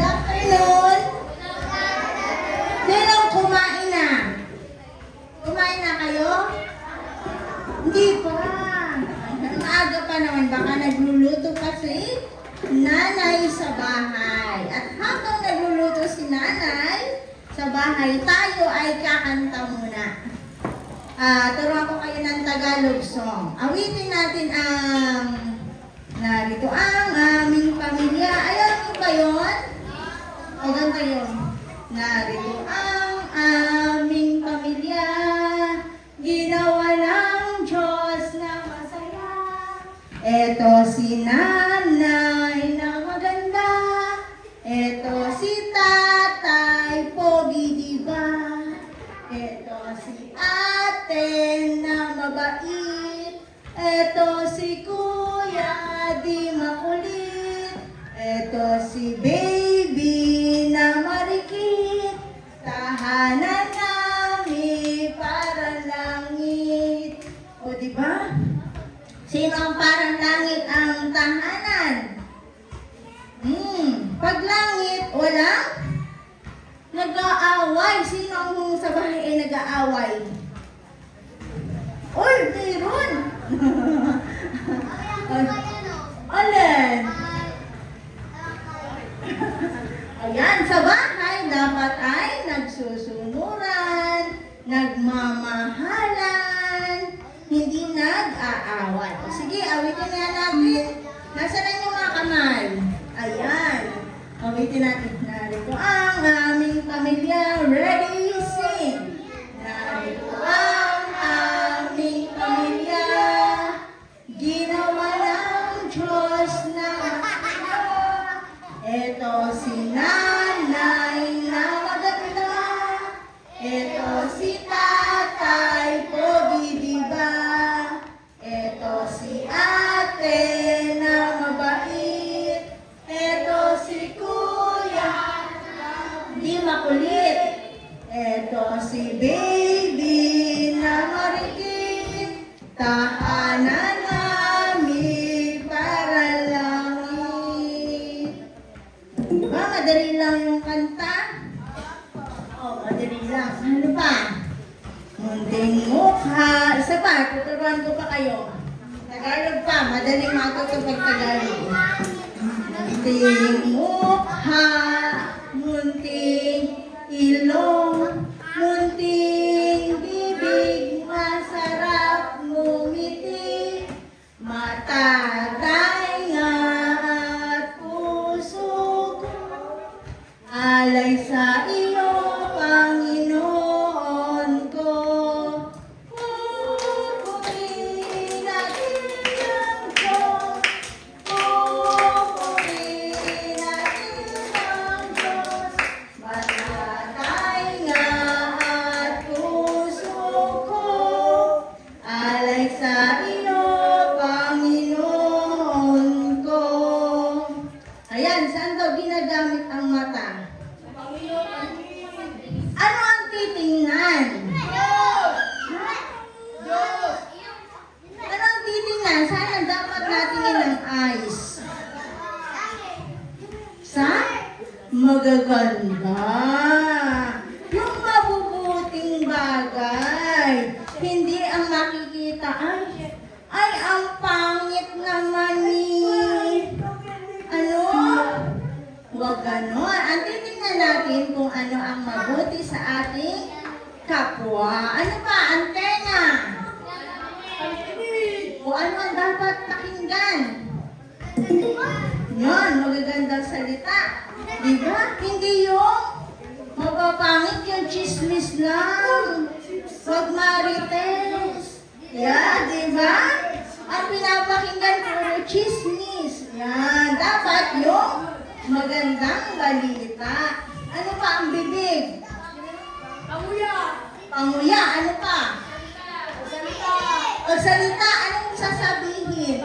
afternoon. Sinong kumain na? Kumain na kayo? Hindi pa. Maaga pa naman. Baka nagluluto kasi nanay sa bahay. At habang nagluluto si nanay sa bahay, tayo ay kakanta muna. Turuan ko kayo ng Tagalog song. Awitin natin ang narito ang aming pamilya. Ayaw mo ba yun? O ganda yun. Narito ang aming pamilya. Ginawa ng Diyos na masaya. Eto si nanay na maganda. Eto si tatay pogi, diba? Eto si ate na mabait. Eto si kuya di makulit. Eto si baby na marikit. Tahanan namin para langit. O diba? Sino ang parang langit ang tahanan? Pag langit, walang nag-aaway. Sino ang sa bahay ay nag-aaway? Oy, meron! Alin? Ayan, sa bahay dapat ay nagsusunuran, nagmamahalan, hindi nag-aaway. Sige, awitin na natin. Nasaan na yung mga kamay? Ayan. Awitin natin. Narito ang aming pamilya. Ready, sing! Narito ang aming pamilya. Ginawa ng Diyos na masaya. Eto si nanay na maganda. Eto si tatay pogi, diba? Eto si ate na mabait. Eto si kuya di makulit. Eto si baby na marikit. Tahanan namin para langit. Diba? Madali lang yung kanta? Oh, madali lang. Ano pa? Munting mukha. Isa pa, tuturuan ko pa kayo. Tagalog pa. Madaling matuto pag Tagalog. Munting mukha. Munting ilong. Munting bibig. Masarap ngumiti. Mata, tainga at puso ko. Alay sa iyo, Panginoon ko. Pupurihin natin ang Diyos. Pupurihin natin ang Diyos. Mata, tainga at puso ko. Alay sa iyo, Panginoon ko. Ayan, saan daw ginagamit ang mata? Ano ang titingnan? Ano ang titingnan? Saan ang dapat natingin ang eyes? Sa magaganda. Yung mabubuting bagay. Hindi ang makikita. Ay, ang pangit naman ni... Ano? Huwag ganon. Ang titingnan natin kung ano ang mabuti sa ating kapwa. Ano pa? Antena. O ano ang dapat pakinggan? Yan, magagandang salita. Diba? Hindi yung mapapangit yung chismis lang. Huwag marites. Yeah, diba? Ang pinapakinggan puro chismis. Yan, dapat yung magandang balita. Ano pa ang bibig? Panguya. Panguya, ano pa? Salita. O salita, anong sasabihin?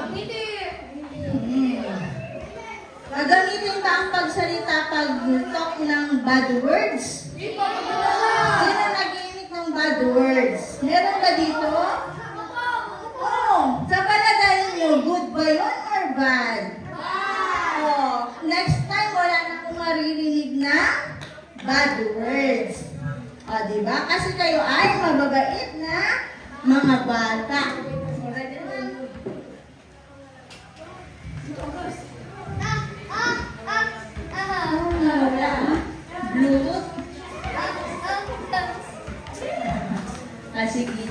Gagamitin ba ang pagsalita pag talk ng bad words? Sino nag-iimik ng bad words? Meron ba dito? Oo. Sa palagay niyo, good ba yun or bad? Oh, next time wala na akong maririnig diba? Kasi kayo ay mababait na mga bata. Bluetooth? Sige.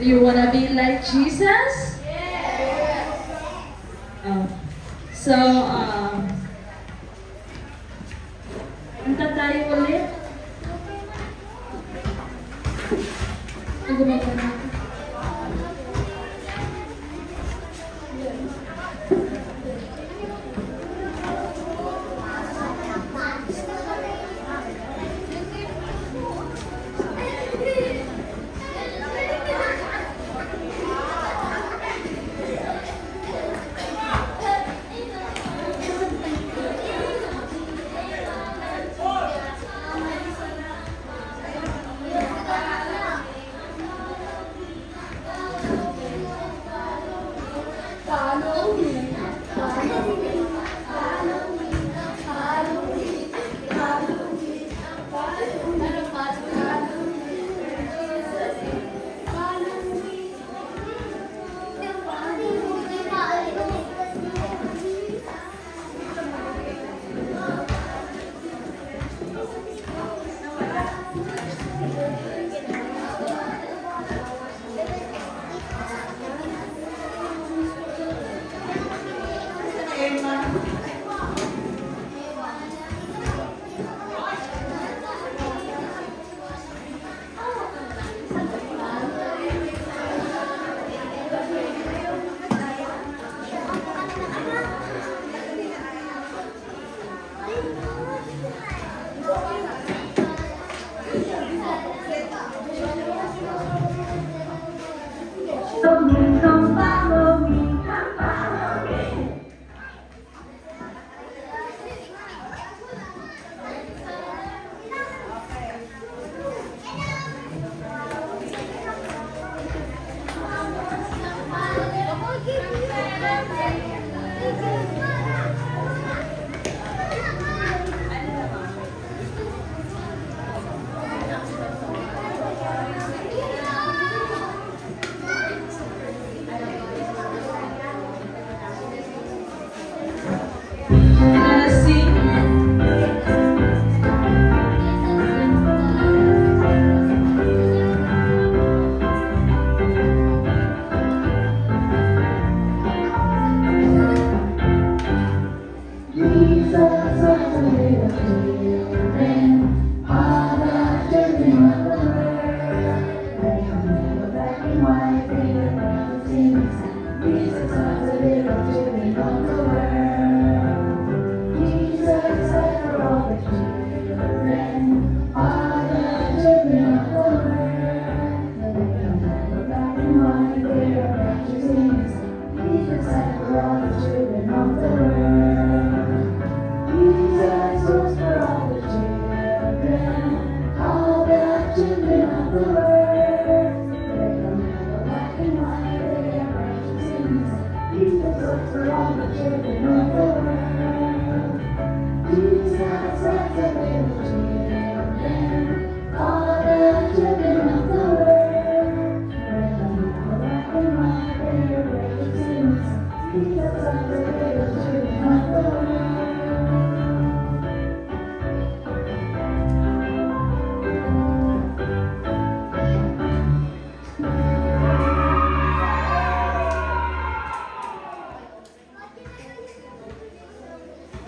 You wanna be like Jesus? Oh. So, kanta tayo ulit. Gumagawa natin.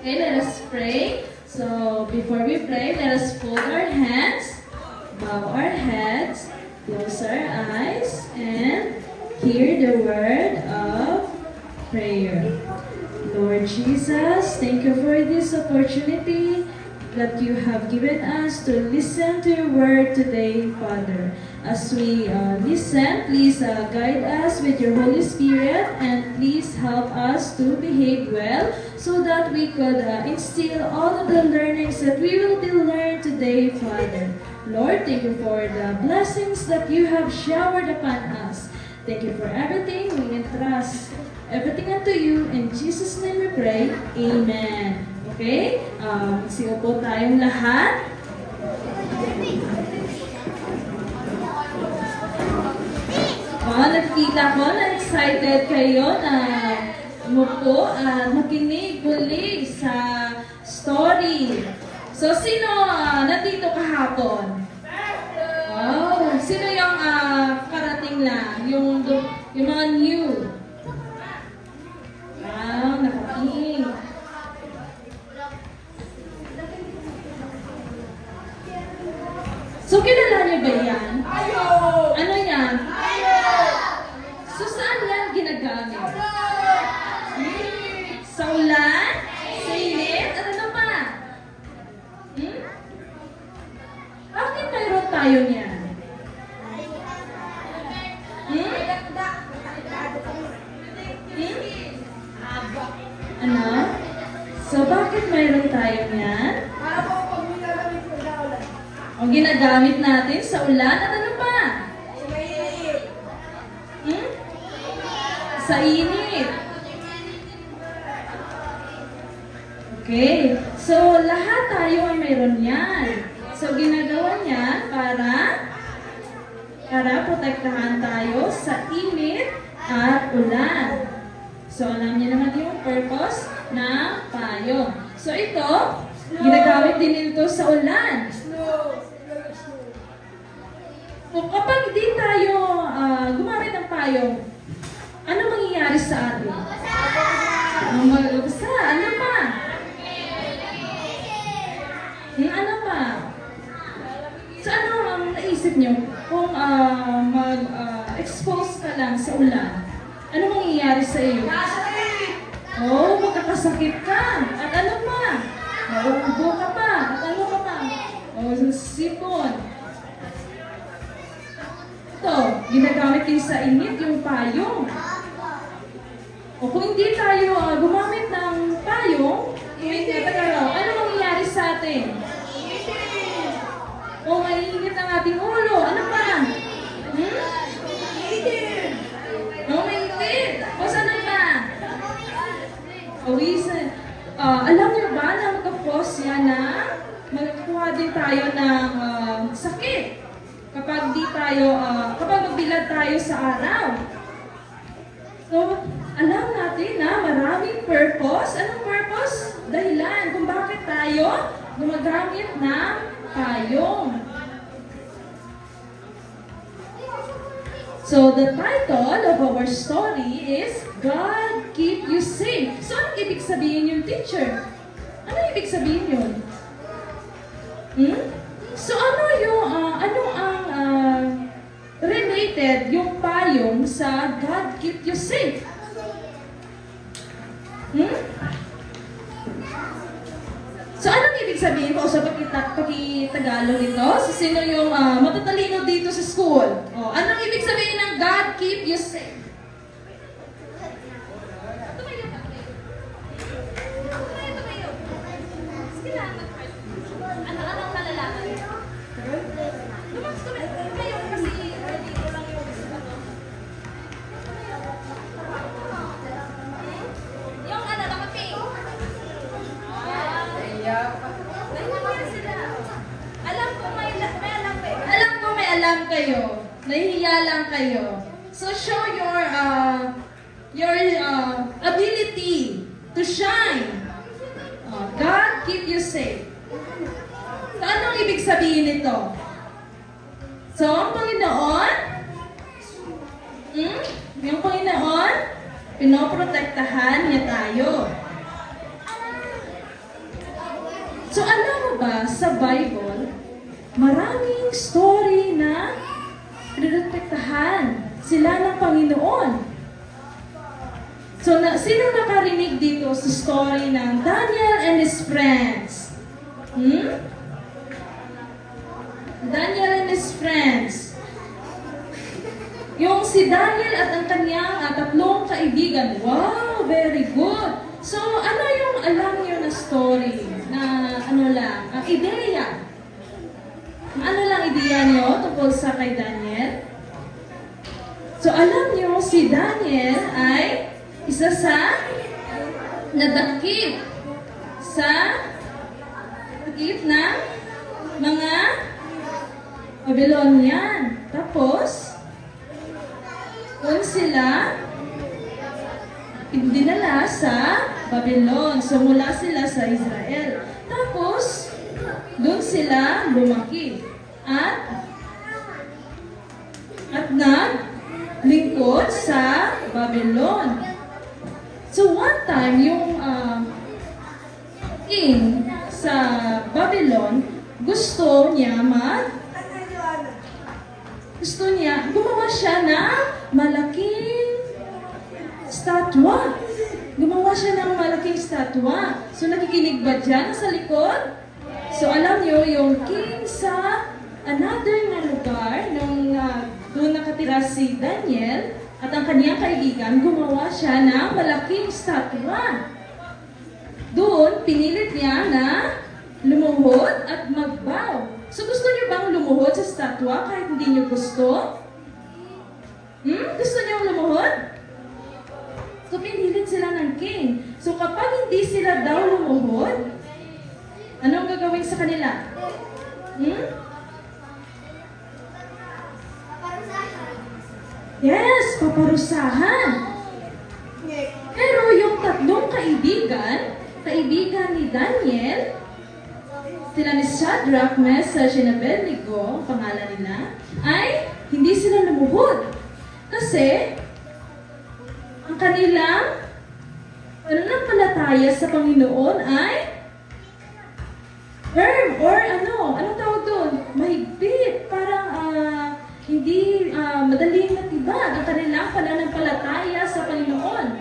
Okay, let us pray. So, before we pray, let us fold our hands, bow our heads, close our eyes, and hear the word of prayer. Lord Jesus, thank you for this opportunity that you have given us to listen to your word today, Father. As we listen, please guide us with your Holy Spirit, and please help us to behave well so that we could instill all of the learnings that we will be learned today, Father. Lord, thank you for the blessings that you have showered upon us. Thank you for everything. We entrust everything unto you. In Jesus' name we pray. Amen. Okay? Siupo tayong lahat. Nakikita ko na excited kayo na umupo at makinig muli sa story. So, sino nandito kahapon? Wow! Sino yung karating lang? Yung mga new? Wow! Nakaking! So, kilala niyo ba yan? Ano yan? So, saan yan ginagamit? Sa ulan? Sa init? At ano pa? Bakit mayroon tayo niyan? Ano? So, bakit mayroon tayo niyan? O ginagamit natin sa ulan at ano pa? Sa init. Okay. So, lahat tayo ay mayroon yan. So, ginagawa niya para protektahan tayo sa init at ulan. So, alam niyo naman yung purpose ng payong. So, ito, ginagamit din ito sa ulan. Kung kapag di tayo gumamit ng payong, ano mangyayari sa atin? Magbasa. Ano pa? Ano pa? So, ano ang naisip nyo? Kung mag-expose ka lang sa ulan, ano mangyayari sa iyo? Oh, magkakasakit ka. At ano pa? Mauubo ka pa. At ano ka pa? Oh, sipon. Ito, ginagamit din sa init yung payong. O kung hindi tayo gumamit ng payong, ano mangyayari sa atin? O mainit ang ating ulo. Ano pa? O mainit. O saan pa? O wisan. Alam niyo ba na magka-cause yan na magkuha din tayo ng sakit? Kapag magbilad tayo sa araw. So, alam natin na maraming purpose. Anong purpose? Dahilan kung bakit tayo gumagamit ng payong. So, the title of our story is God Keep You Safe. So, anong ibig sabihin yung teacher? Ano ibig sabihin yun? So, ano yung nakasuked yung payong sa God keep you safe. So, anong ibig sabihin ko sa pagkitagalog ito? So, sino yung matatalino dito sa school? O, anong ibig sabihin ng God keep you safe? Anong malalaman? Tumayo kasi ready ko lang yung yung ano, nakaping. Nahihiya sila. Alam ko may alam kayo. Alam ko may alam kayo. Nahihiya lang kayo. So, show your ability to shine. God keep you safe. So, anong ibig sabihin nito? So, ang Panginoon, yung Panginoon, pinoprotektahan niya tayo. So, alam mo ba, sa Bible, maraming story na pinoprotektahan sila ng Panginoon. So, sino nakarinig dito sa story ng Daniel and his friends? Daniel and his friends. Yung si Daniel at ang kanyang tatlong kaibigan. Wow, very good. So, ano yung alam niyo na story? Na ano lang, ang ideya. Ano lang ideya niyo tungkol sa kay Daniel? So, alam niyo si Daniel ay isa sa nadakip sa takip ng mga Babylonian. Tapos, kung sila dinala sa Babylon. So, mula sila sa Israel. Tapos, doon sila lumaki. At naglingkod sa Babylon. So, one time, yung king sa Babylon, gusto niya gumawa siya ng malaking statwa. Gumawa siya ng malaking statwa. So, nakikinig ba dyan sa likod? So, alam niyo, yung king sa another na lugar, nung doon nakatira si Daniel at ang kaniyang kaibigan, gumawa siya ng malaking statwa. Doon, pinilit niya na lumuhod at magbow. So, gusto niyo bang lumuhod sa statwa kahit hindi niyo gusto? Gusto niyo lumuhod? So, pinilit sila ng king. So, kapag hindi sila daw lumuhod, anong gagawin sa kanila? Yes, paparusahan. Pero yung tatlong kaibigan ni Daniel, sila ni Shadrach, Meshach, and Abednego, pangalan nila, ay hindi sila lumuhod. Kasi, ang kanilang pananampalataya sa Panginoon ay firm or anong tawag doon? Mahigpit. Parang hindi madaling matibag ang kanilang pananampalataya sa Panginoon.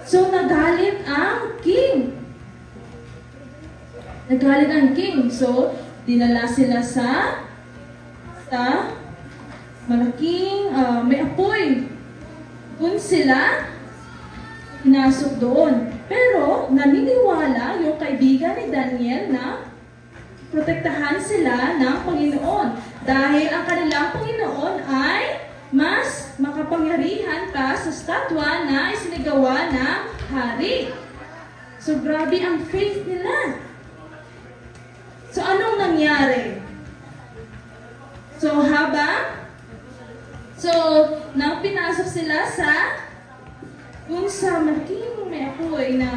So, nagalit ang king. So, dinala sila sa malaking may apoy. Kung sila pinasok doon. Pero naniniwala yung kaibigan ni Daniel na protektahan sila ng Panginoon. Dahil ang kanilang Panginoon ay mas makapangyarihan pa sa statwa na isinigawa ng hari. So grabe ang faith nila. So anong nangyari? So nang pinasok sila kung sa malaking may apoy na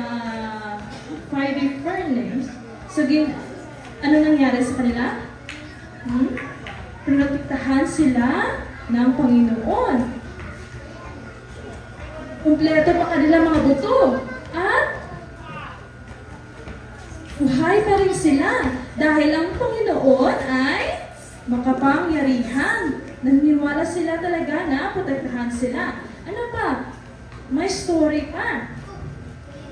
fiery furnace, so ano nangyari sa kanila? Protektahan sila ng Panginoon. Kumpleto pa kanila mga buto. At buhay pa rin sila. Dahil ang Panginoon ay makapangyarihan. Naniniwala sila talaga na protektahan sila. Ano pa? May story pa.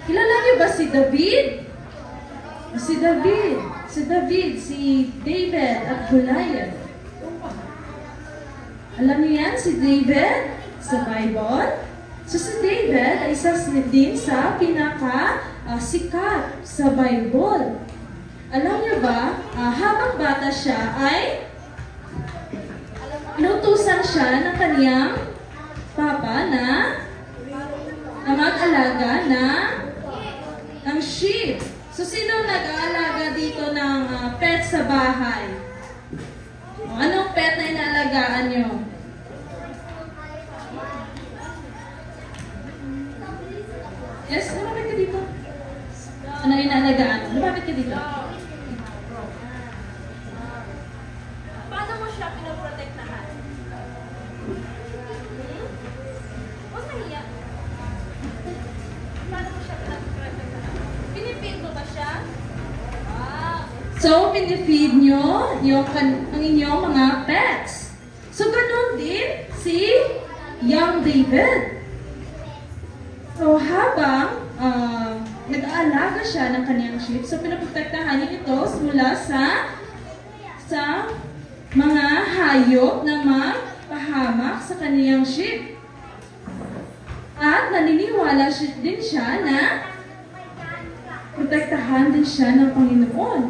Kilala niyo ba si David? Si David at Goliath. Alam niyo yan, si David sa Bible? So si David ay isa din sa sikat sa Bible. Alam niyo ba, habang bata siya ay inutusan siya ng kaniyang papa na mag-alaga ng sheep. So sino nag-aalaga dito ng pet sa bahay? Anong pet na inaalagaan niyo? Yes, lumapit ka dito. Ano inaalagaan? Lumapit ka dito. Paano mo siya pinoprotektahan? Huwag nahiya. Paano mo siya pinoprotektahan? Pinipid mo ba siya? So, pinifeed nyo ang inyong mga pets. So, ganun din si young David. So, habang nag-aalaga siya ng kaniyang sheep, so pinaprotektahan niya ito mula sa mga hayop na magpahamak sa kaniyang sheep. At naniniwala din siya na protektahan din siya ng Panginoon.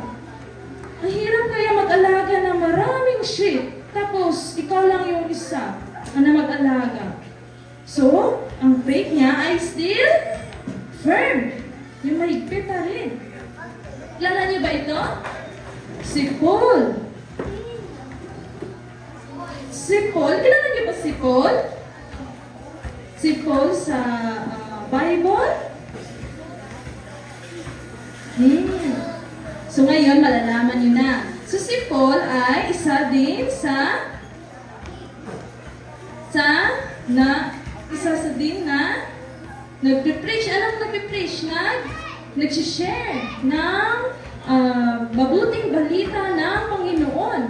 Ang hirap kaya mag-alaga ng maraming sheep, tapos ikaw lang yung isa na mag-alaga. So, ang faith niya ay still firm. Yung mahigpit na rin. Kilala niyo ba ito? Si Paul. Kilala niyo ba si Paul? Si Paul sa Bible? So ngayon, malalaman niyo na. So si Paul ay isa din na nagpipreach. Anong nagpipreach? Nag-share ng mabuting balita ng Panginoon.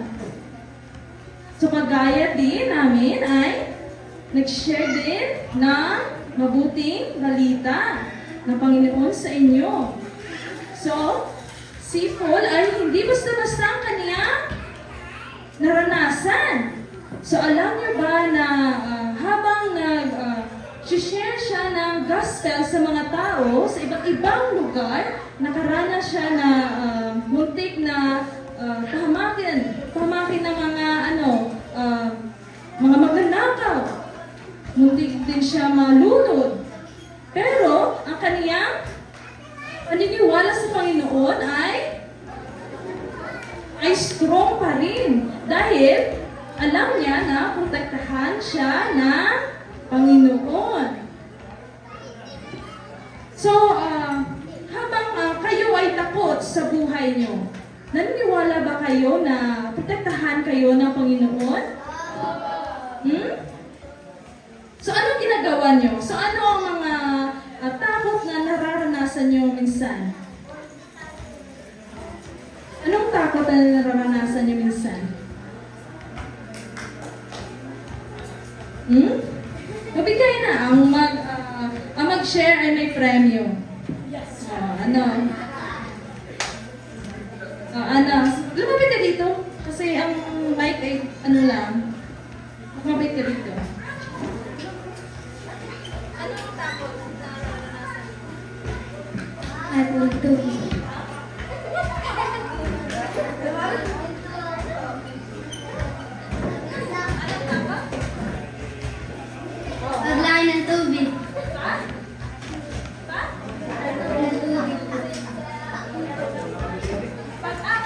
So kagaya din namin ay nag-share din ng mabuting balita ng Panginoon sa inyo. So, si Paul ay hindi basta-basta ang kaniyang naranasan. So, alam niyo ba na habang nag-share siya ng gospel sa mga tao sa iba't ibang lugar, nakaranas siya na muntik na pahamakin ng mga magnanakaw. Muntik din siya malunod. Pero, ang kaniyang paniniwala sa Panginoon ay strong pa rin. Dahil, alam niya na protektahan siya ng Panginoon. So, habang kayo ay takot sa buhay niyo, naniniwala ba kayo na protektahan kayo ng Panginoon? So, anong ginagawa niyo? So, ano ang mga takot na nararanasan niyo minsan? Anong takot na nararanasan niyo minsan? Mabigay na. Ang mag-share ay may premyo. Yes. Lumapit ka dito. Kasi ang mic ay lang. Lumapit ka dito. Anong takot na naranasan? Paglaki ng tubig.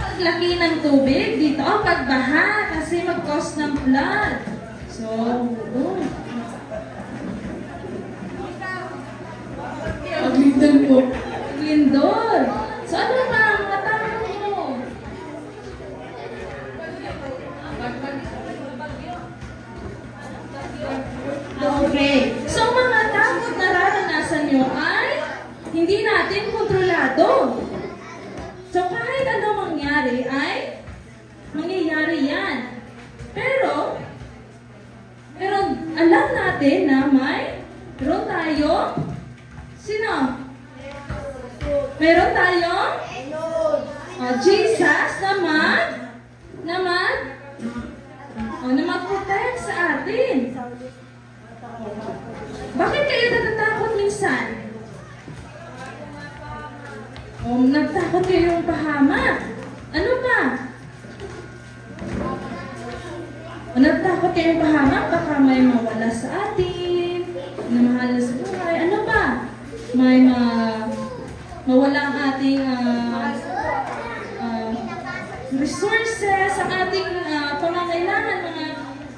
Paglaki ng tubig, dito ang pagbaha kasi mag-cause ng flood. So, paglindol po. Paglindol. So, ano pa ang matakot mo? Okay. So, mga takot na nararanasan nyo ay hindi natin kontrolado. So, kahit ano mangyari ay mangyayari yan. natin na mayroon tayo, sino? Mayroon tayo? Jesus na mag-protect sa atin. Bakit kayo natatakot minsan? Nagtakot kayong pahamak. Ano pa? Nagtakot kayong pahamak, baka may mawala sa atin, na mahal sa buhay. Ano pa? May mawala ang ating resources, ang ating pangangailangan,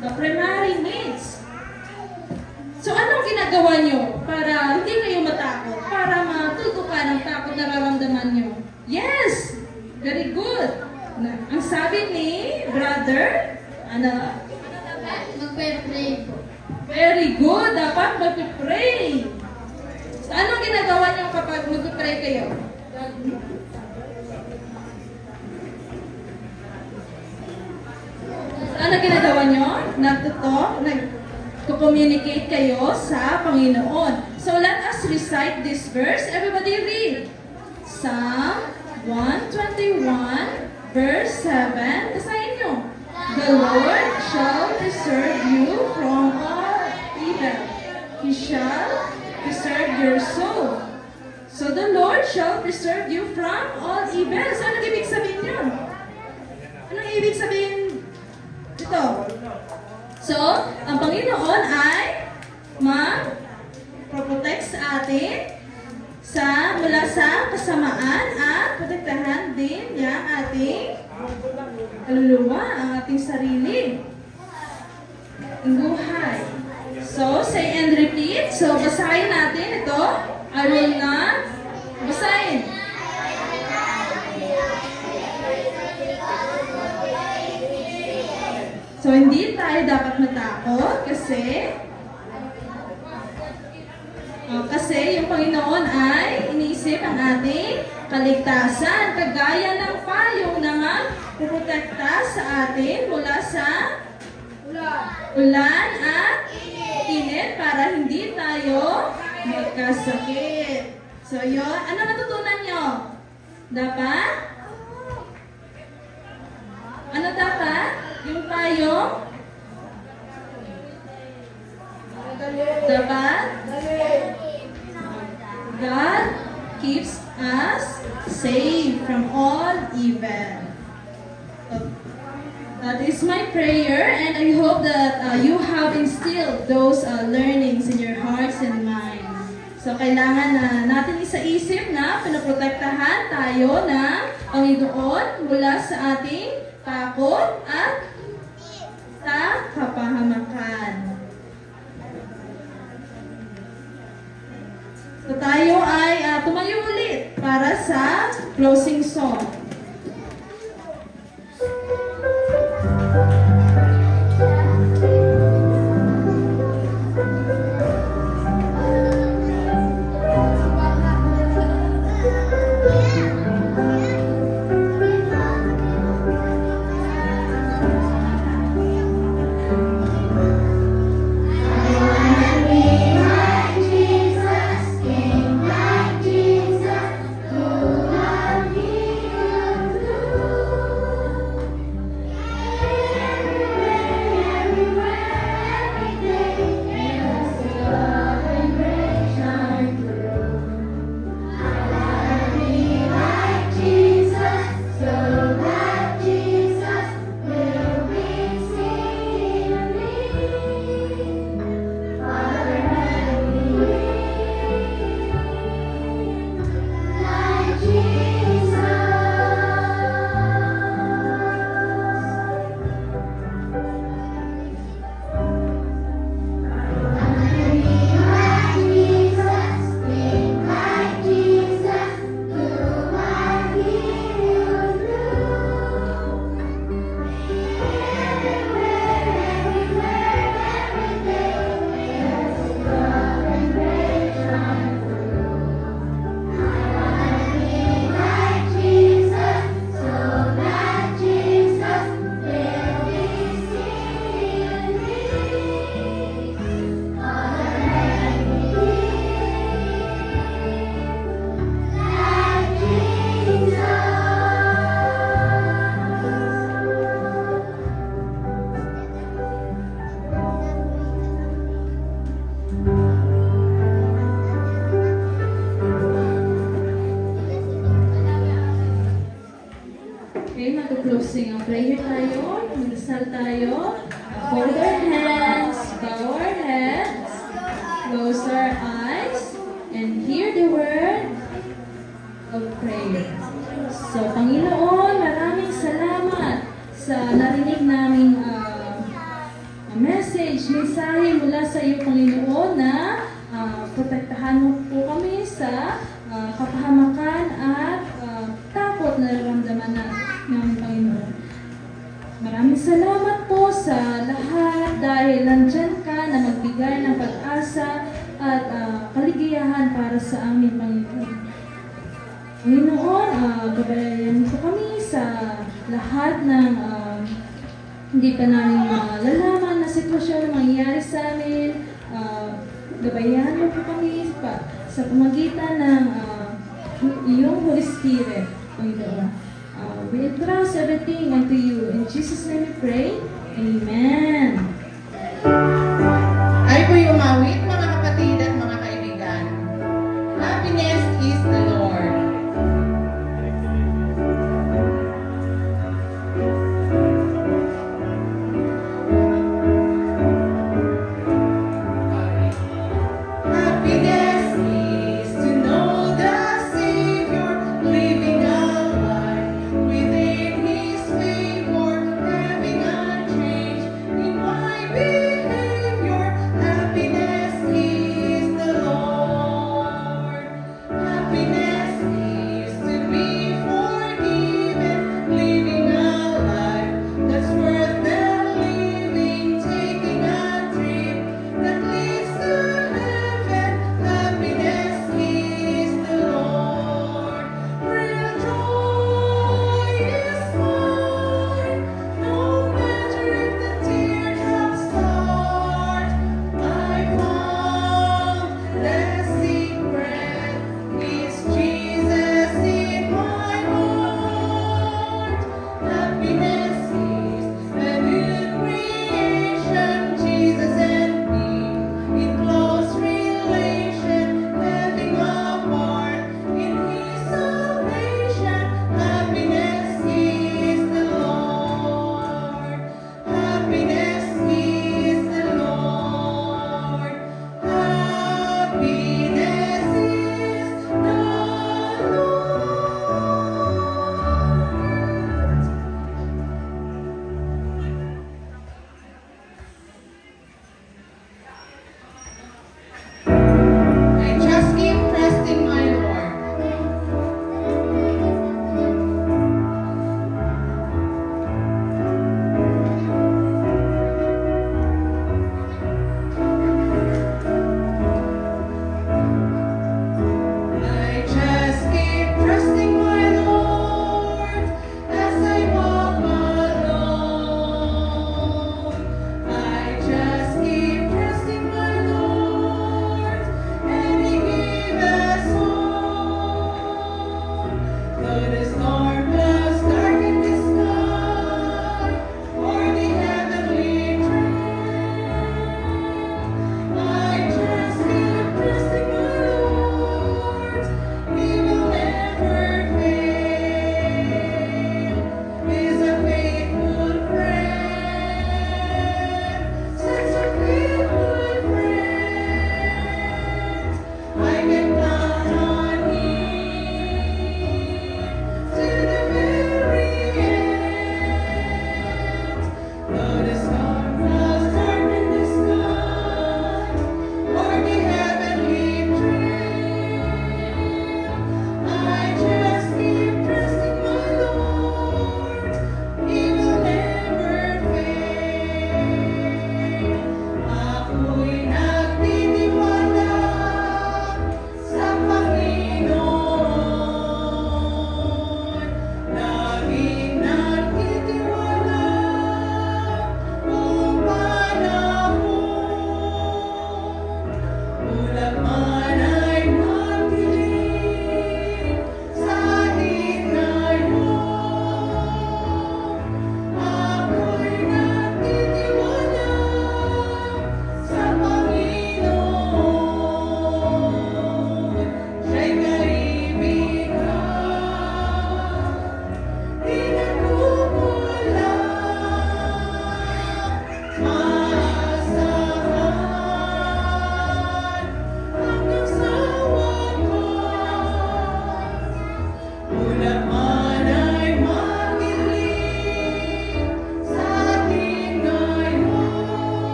mga primary needs. So, anong ginagawa nyo para hindi kayo matakot? Para matutukan ang takot na nararamdaman nyo? Yes! Very good! Ang sabi ni brother, Magpe-pray po. very good! Dapat magpe-pray! So, anong ginagawa nyo kapag magpe-pray kayo? Ano ginagawa nyo? Nagko-communicate kayo sa Panginoon. So let us recite this verse. Everybody read. Psalm 121 verse 7. Basahin nyo. The Lord shall preserve you from all evil. He shall preserve your soul. So the Lord shall preserve you from all evil. So anong ibig sabihin nyo? Anong ibig sabihin ito? So, ang Panginoon ay mag-protect sa atin mula sa kasamaan at protektahan din niya ating kaluluwa, ang ating sarili, ang buhay. So, say and repeat. So, basahin natin ito. I will not. Basahin. So, hindi tayo dapat matakot kasi yung Panginoon ay iniisip ang ating kaligtasan, kagaya ng payong na magpuprotekta sa atin mula sa ulan at init para hindi tayo magkasakit. So, yun. Ano natutunan nyo? Dapat? Ano dapat? Yung payong? Dapat? God keeps us safe from all evil. That is my prayer, and I hope that you have instilled those learnings in your hearts and minds. So, kailangan na natin isa-isip na pinaprotektahan tayo ng Panginoon mula sa ating takot at sa kapahamakan. So tayo ay tumayo ulit para sa closing song. Jesus, King like Jesus, who loved me. sing ang prayer tayo. Magdasal tayo. Fold our hands, bow our heads, close our eyes, and hear the word of prayer. So, Panginoon, maraming salamat sa narinig naming mensahe mula sa iyo, Panginoon, na protektahan mo po kami sa kapahamakan at takot na nararamdaman namin, Panginoon. Maraming salamat po sa lahat dahil nandyan ka na magbigay ng pag-asa at kaligayahan para sa amin, Panginoon. Panginoon, gabayan po kami sa lahat ng hindi pa namin malalaman na sitwasyon na mangyayari sa amin. Gabayan mo po kami sa pamagitan ng iyong Holy Spirit, Panginoon. We entrust everything unto you. In Jesus' name we pray. Amen. Ay po'y umawit, mga kapatid at mga kaibigan. Happiness is the Lord. Happiness is to know the Savior, living a life within His favor, having a change in what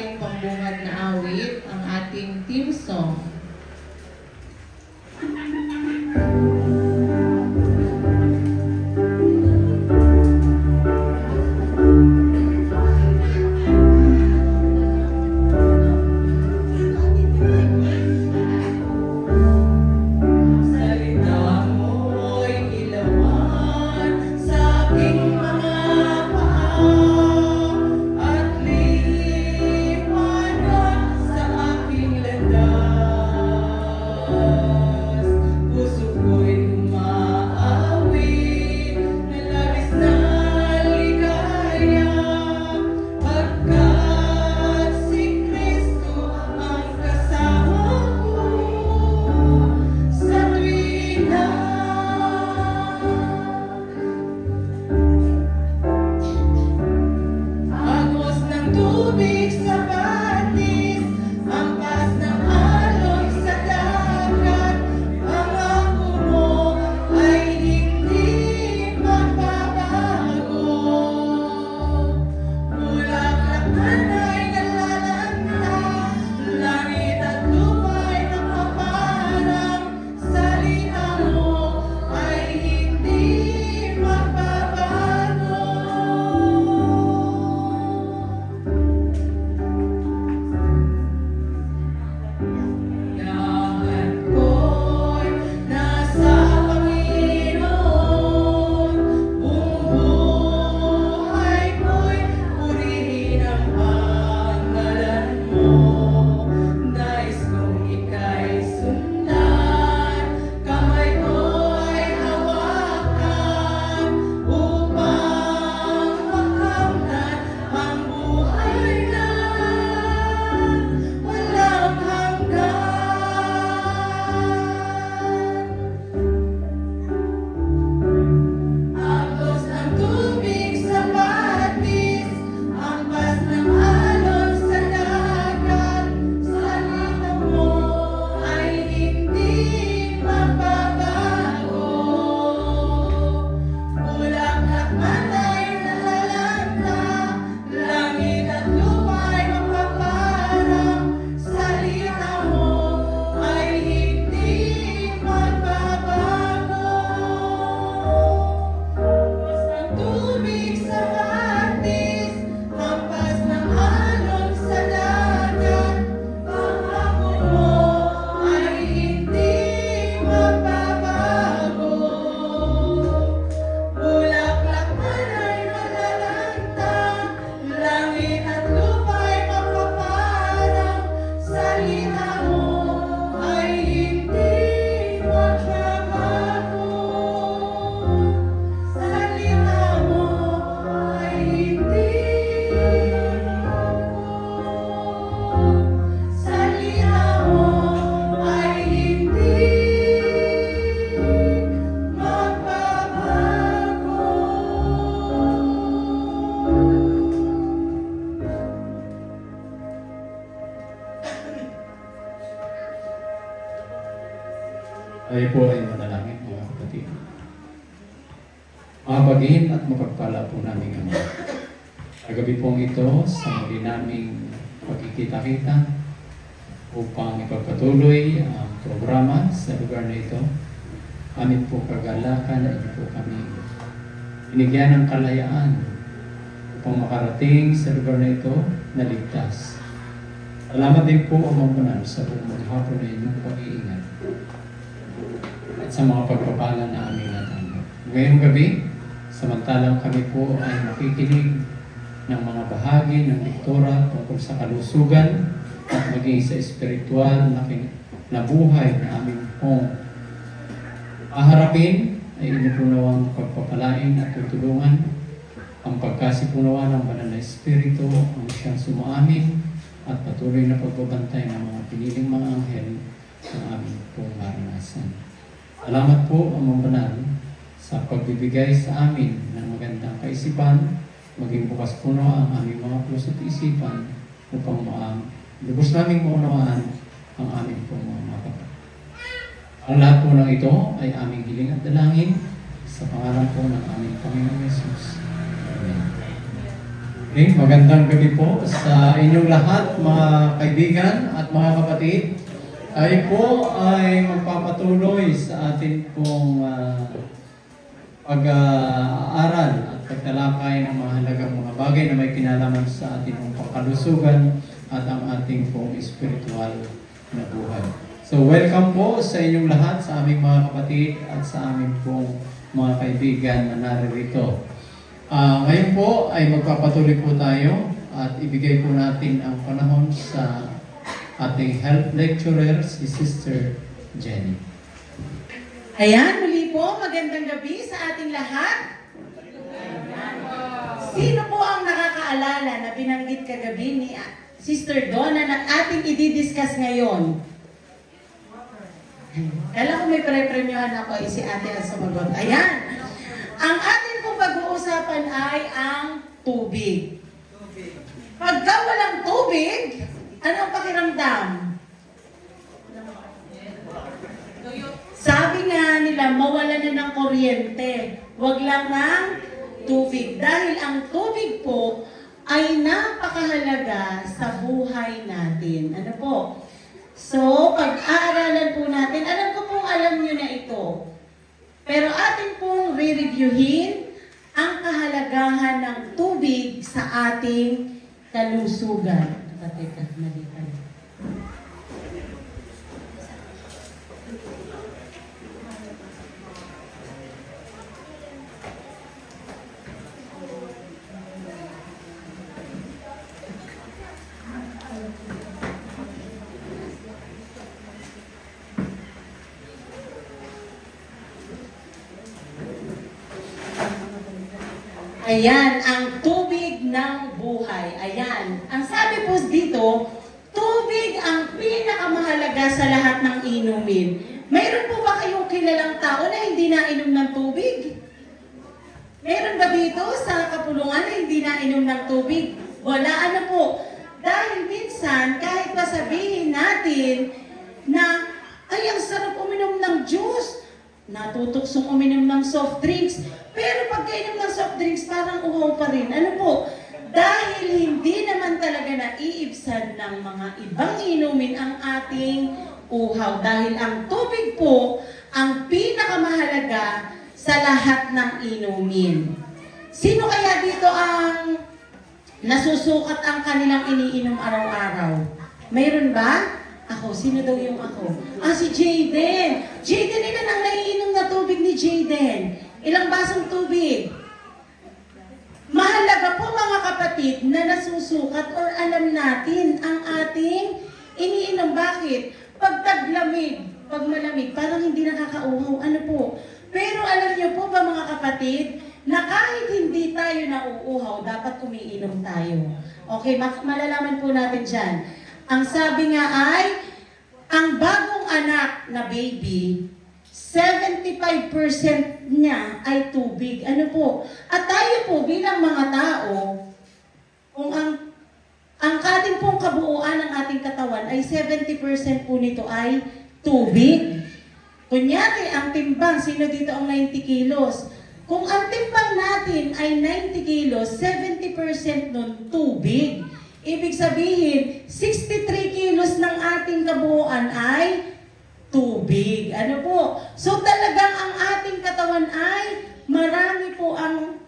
ating pambungad na awit, ang ating team song. Tayo po ay manalangin, mga kapatid. Mapagin at mapagpala po namin Ama. Kagabi pong ito, sa muli naming pagkikita-kita upang ipagpatuloy ang programa sa lugar na ito. Amin po kagalakan na ito po kami binigyan ng kalayaan upang makarating sa lugar na ito na ligtas. Salamat din po o mamunan sa buong maghapon na inyong pag-iingat at sa mga pagpapala na aming natanggap. Ngayong gabi, samantalang kami po ay makikinig ng mga bahagi ng lektura tungkol sa kalusugan at maging sa espiritual na buhay na aming pong aharapin ay inupunawang pagpapalain at tutulungan ang pagkasipunawa ng banal na espiritu ang siyang sumaamin at patuloy na pagbabantay ng mga piniling mga anghel ng aming pong maranasan. Salamat po ang mga banal sa pagbibigay sa amin ng magandang kaisipan, maging bukas puno ang aming mga puso at isipan upang lubos naming maunawaan ang aming pong mga makapat. Ang lahat po ng ito ay aming hiling at dalangin sa pangalan po ng aming Panginoong Yesus. Amen. Okay, magandang gabi po sa inyong lahat, mga kaibigan at mga kapatid. Tayo po ay magpapatuloy sa ating pong pag-aaral at pagtalakay ng mga halagang mga bagay na may kinalaman sa ating pong pangkalusugan at ang ating pong spiritual na buhay. So welcome po sa inyong lahat, sa aming mga kapatid at sa aming pong mga kaibigan na naririto. Ngayon po ay magpapatuloy po tayo at ibigay po natin ang panahon sa ating health lecturer, si Sister Jenny. Ayan, muli po, magandang gabi sa ating lahat. Sino po ang nakakaalala na binanggit kagabi ni Sister Donna na ating i-discuss ngayon? Kala ko may pre-premyohan ako, si ate ang sumagot. Ayan, ang ating pong pag-uusapan ay ang tubig. Pagka walang tubig, anong pakiramdam? Sabi nga nila, mawala na ng kuryente. Huwag lang ng tubig. Dahil ang tubig po ay napakahalaga sa buhay natin. Ano po? So, pag-aaralan po natin, alam ko pong alam nyo na ito. Pero atin pong re-reviewin ang kahalagahan ng tubig sa ating kalusugan. Teka, mali pala. Ayan, ang tubig ng buhay. Ayan. Ang sabi po dito, tubig ang pinakamahalaga sa lahat ng inumin. Mayroon po ba kayong kilalang tao na hindi nainom ng tubig? Mayroon ba dito sa kapulungan na hindi nainom ng tubig? Wala, ano po. Dahil minsan, kahit pa sabihin natin na, ay, ang sarap uminom ng juice, natutuksong uminom ng soft drinks, pero pag kainom ng soft drinks, parang uhaw pa rin. Ano po? Dahil hindi naman talaga naiibsan ng mga ibang inumin ang ating uhaw. Dahil ang tubig po ang pinakamahalaga sa lahat ng inumin. Sino kaya dito ang nasusukat ang kanilang iniinom araw-araw? Mayroon ba? Ako. Sino daw yung ako? Si Jayden. Jayden, ilan ang naiinom na tubig ni Jayden? Ilang basong tubig? Mahalaga po mga kapatid na nasusukat or alam natin ang ating iniinom. Bakit? Pag taglamig, pag malamig, parang hindi nakakauhaw. Ano po? Pero alam niyo po ba mga kapatid, na kahit hindi tayo nauuhaw, dapat umiinom tayo. Okay, malalaman po natin dyan. Ang sabi nga ay, ang bagong anak na baby, 75% niya ay tubig. Ano po? At tayo po bilang mga tao, kung ang ating pong kabuuan ng ating katawan ay 70% po nito ay tubig. Kunyari, ang timbang, sino dito ang 90 kilos? Kung ang timbang natin ay 90 kilos, 70% nun tubig. Ibig sabihin, 63 kilos ng ating kabuuan ay tubig. Ano po? So talagang ang ating katawan ay marami po ang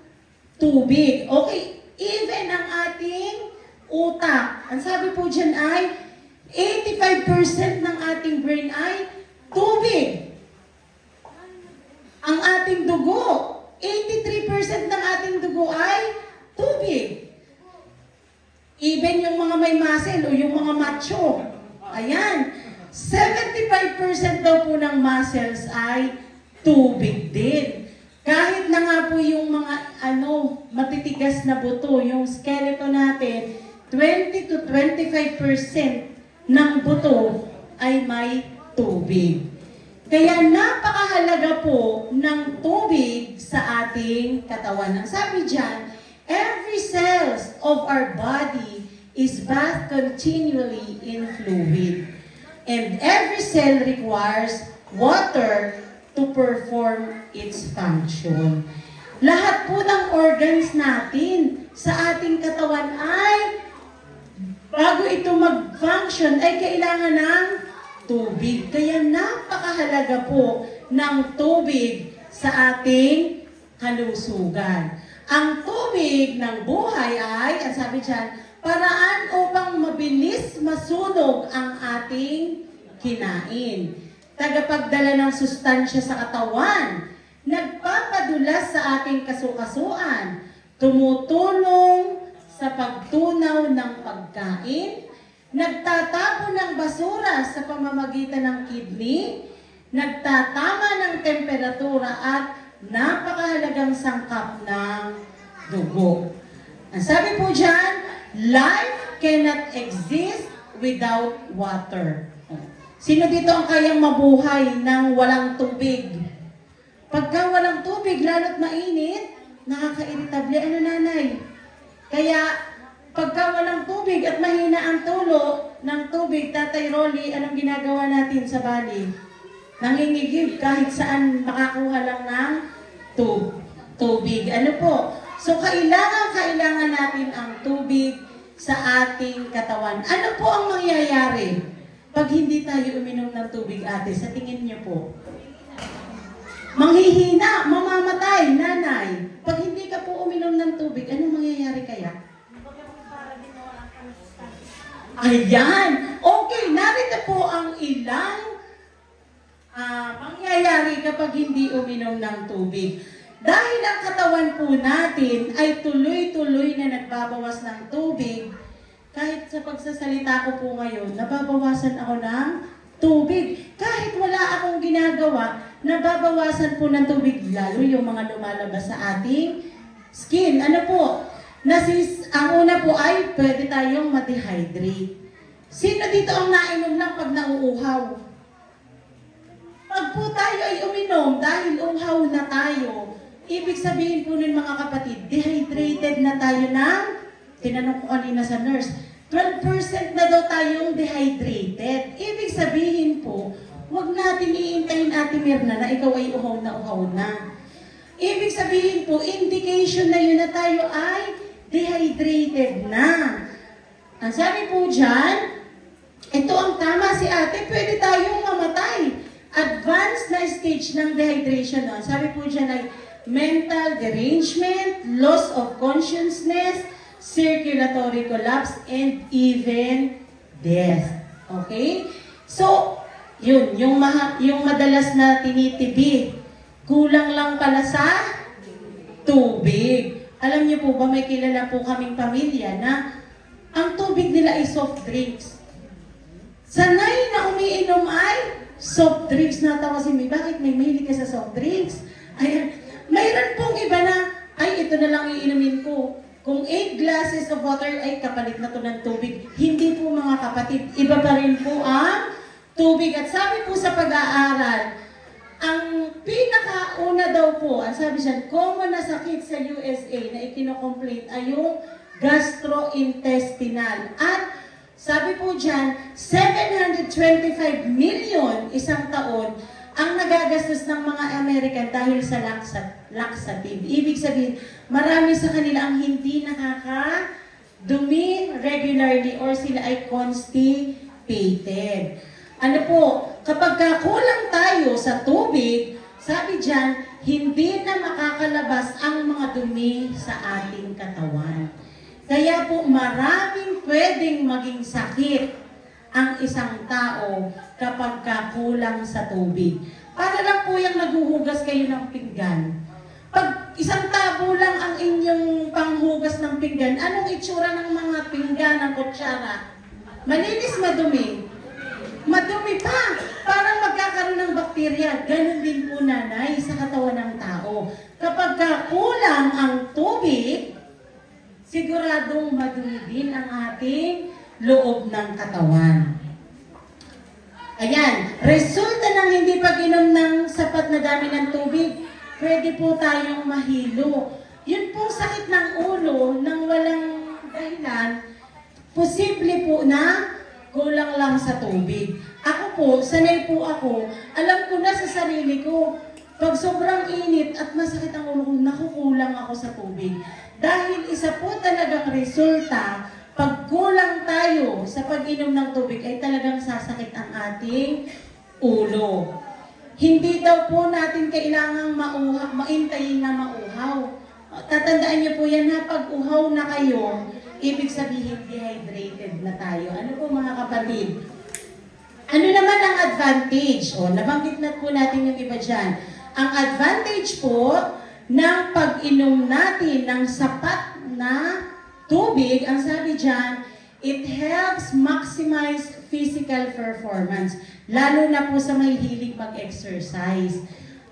tubig. Okay, even ang ating utak. Ang sabi po dyan ay 85% ng ating brain ay tubig. Ang ating dugo, 83% ng ating dugo ay tubig. Even yung mga may muscle o yung mga macho. Ayan. 75% daw po ng muscles ay tubig din. Kahit na nga po yung mga matitigas na buto, yung skeleton natin, 20 to 25% ng buto ay may tubig. Kaya napakahalaga po ng tubig sa ating katawan. Ang sabi dyan, every cells of our body is bathed continually in fluid. And every cell requires water to perform its function. Lahat po ng organs natin sa ating katawan ay bago ito mag-function ay kailangan ng tubig. Kaya napakahalaga po ng tubig sa ating kalusugan. Ang tubig ng buhay ay, ang sabi dyan, paraan upang mabilis masunog ang ating kinain. Tagapagdala ng sustansya sa katawan, nagpapadulas sa ating kasukasuan, tumutulong sa pagtunaw ng pagkain, nagtatapon ng basura sa pamamagitan ng kidney, nagtatama ng temperatura at napakahalagang sangkap ng dugo. Ang sabi po dyan, life cannot exist without water. Sino dito ang kayang mabuhay ng walang tubig? Pagka walang tubig, lalo't mainit, nakaka-irritable. Ano nanay? Kaya, pagka walang tubig at mahina ang tulo ng tubig, Tatay Rolly, anong ginagawa natin sa bali? Nangingigib kahit saan makakuha lang ng tubig. Ano po? So, kailangan natin ang tubig sa ating katawan. Ano po ang mangyayari pag hindi tayo uminom ng tubig, ate? Sa tingin niyo po? Manghihina, mamamatay, nanay. Pag hindi ka po uminom ng tubig, anong mangyayari kaya? Ayan! Okay, narito po ang ilang mangyayari kapag hindi uminom ng tubig. Dahil ang katawan po natin ay tuloy-tuloy na nagbabawas ng tubig, kahit sa pagsasalita ko po ngayon, nababawasan ako ng tubig. Kahit wala akong ginagawa, nababawasan po ng tubig, lalo yung mga lumalabas sa ating skin. Ano po? Ang una po ay pwede tayong ma-dehydrate. Sino dito ang nainom lang pag nauuhaw? Pag po tayo ay uminom dahil uhaw na tayo, ibig sabihin po nun mga kapatid, dehydrated na tayo ng, tinanong ko kanina sa nurse, 12% na daw tayong dehydrated. Ibig sabihin po, huwag natin iintayin Ate Mirna na ikaw ay uhaw na. Ibig sabihin po, indication na yun na tayo ay dehydrated na. Ang sabi po dyan, ito ang tama si ate, pwede tayong mamatay. Advanced na stage ng dehydration. No? Sabi po dyan ay mental derangement, loss of consciousness, circulatory collapse, and even death. Okay? So, yun, yung madalas na tinitibig, kulang lang pala sa tubig. Alam niyo po ba, may kilala po kaming pamilya na ang tubig nila ay soft drinks. Sanay na umiinom ay soft drinks. Natawa si May, bakit may mahilig ka sa soft drinks? Ayan. Mayroon pong iba na, ay ito na lang iinumin ko. Kung 8 glasses of water, ay kapalit na to ng tubig. Hindi po mga kapatid, iba pa rin po ang tubig. At sabi po sa pag-aaral, ang pinakauna daw po, ang sabi siya, common na sakit sa USA na ikino-complain ay yung gastrointestinal. At sabi po dyan, 725 million isang taon ang nagagastos ng mga American dahil sa laxative. Ibig sabihin, marami sa kanila ang hindi nakakadumi regularly or sila ay constipated. Ano po, kapag kulang tayo sa tubig, sabi dyan, hindi na makakalabas ang mga dumi sa ating katawan. Kaya po maraming pwedeng maging sakit ang isang tao kapag kulang sa tubig. Para lang po yung naghuhugas kayo ng pinggan. Pag isang tabo lang ang inyong panghugas ng pinggan, anong itsura ng mga pinggan ng kutsara? Malinis, madumi. Madumi pa. Parang magkakaroon ng bakterya. Ganon din po nanay sa katawan ng tao. Kapag kulang ang tubig, siguradong madumi din ang ating loob ng katawan. Ayan, resulta ng hindi pag-inom ng sapat na dami ng tubig, pwede po tayong mahilo. Yun pong sakit ng ulo nang walang dahilan, posible po na kulang lang sa tubig. Ako po, sanay po ako, alam ko na sa sarili ko, pag sobrang init at masakit ang ulo ko, nakukulang ako sa tubig. Dahil isa po talagang resulta, pag kulang tayo sa pag-inom ng tubig, ay talagang sasakit ang ating ulo. Hindi daw po natin kailangang maintayin na mauhaw. Tatandaan niyo po yan ha, pag uhaw na kayo, ibig sabihin dehydrated na tayo. Ano po mga kapatid? Ano naman ang advantage? O, nabanggit na po natin yung iba dyan. Ang advantage po ng pag-inom natin ng sapat na tubig, ang sabi dyan, it helps maximize physical performance. Lalo na po sa may hilig mag-exercise.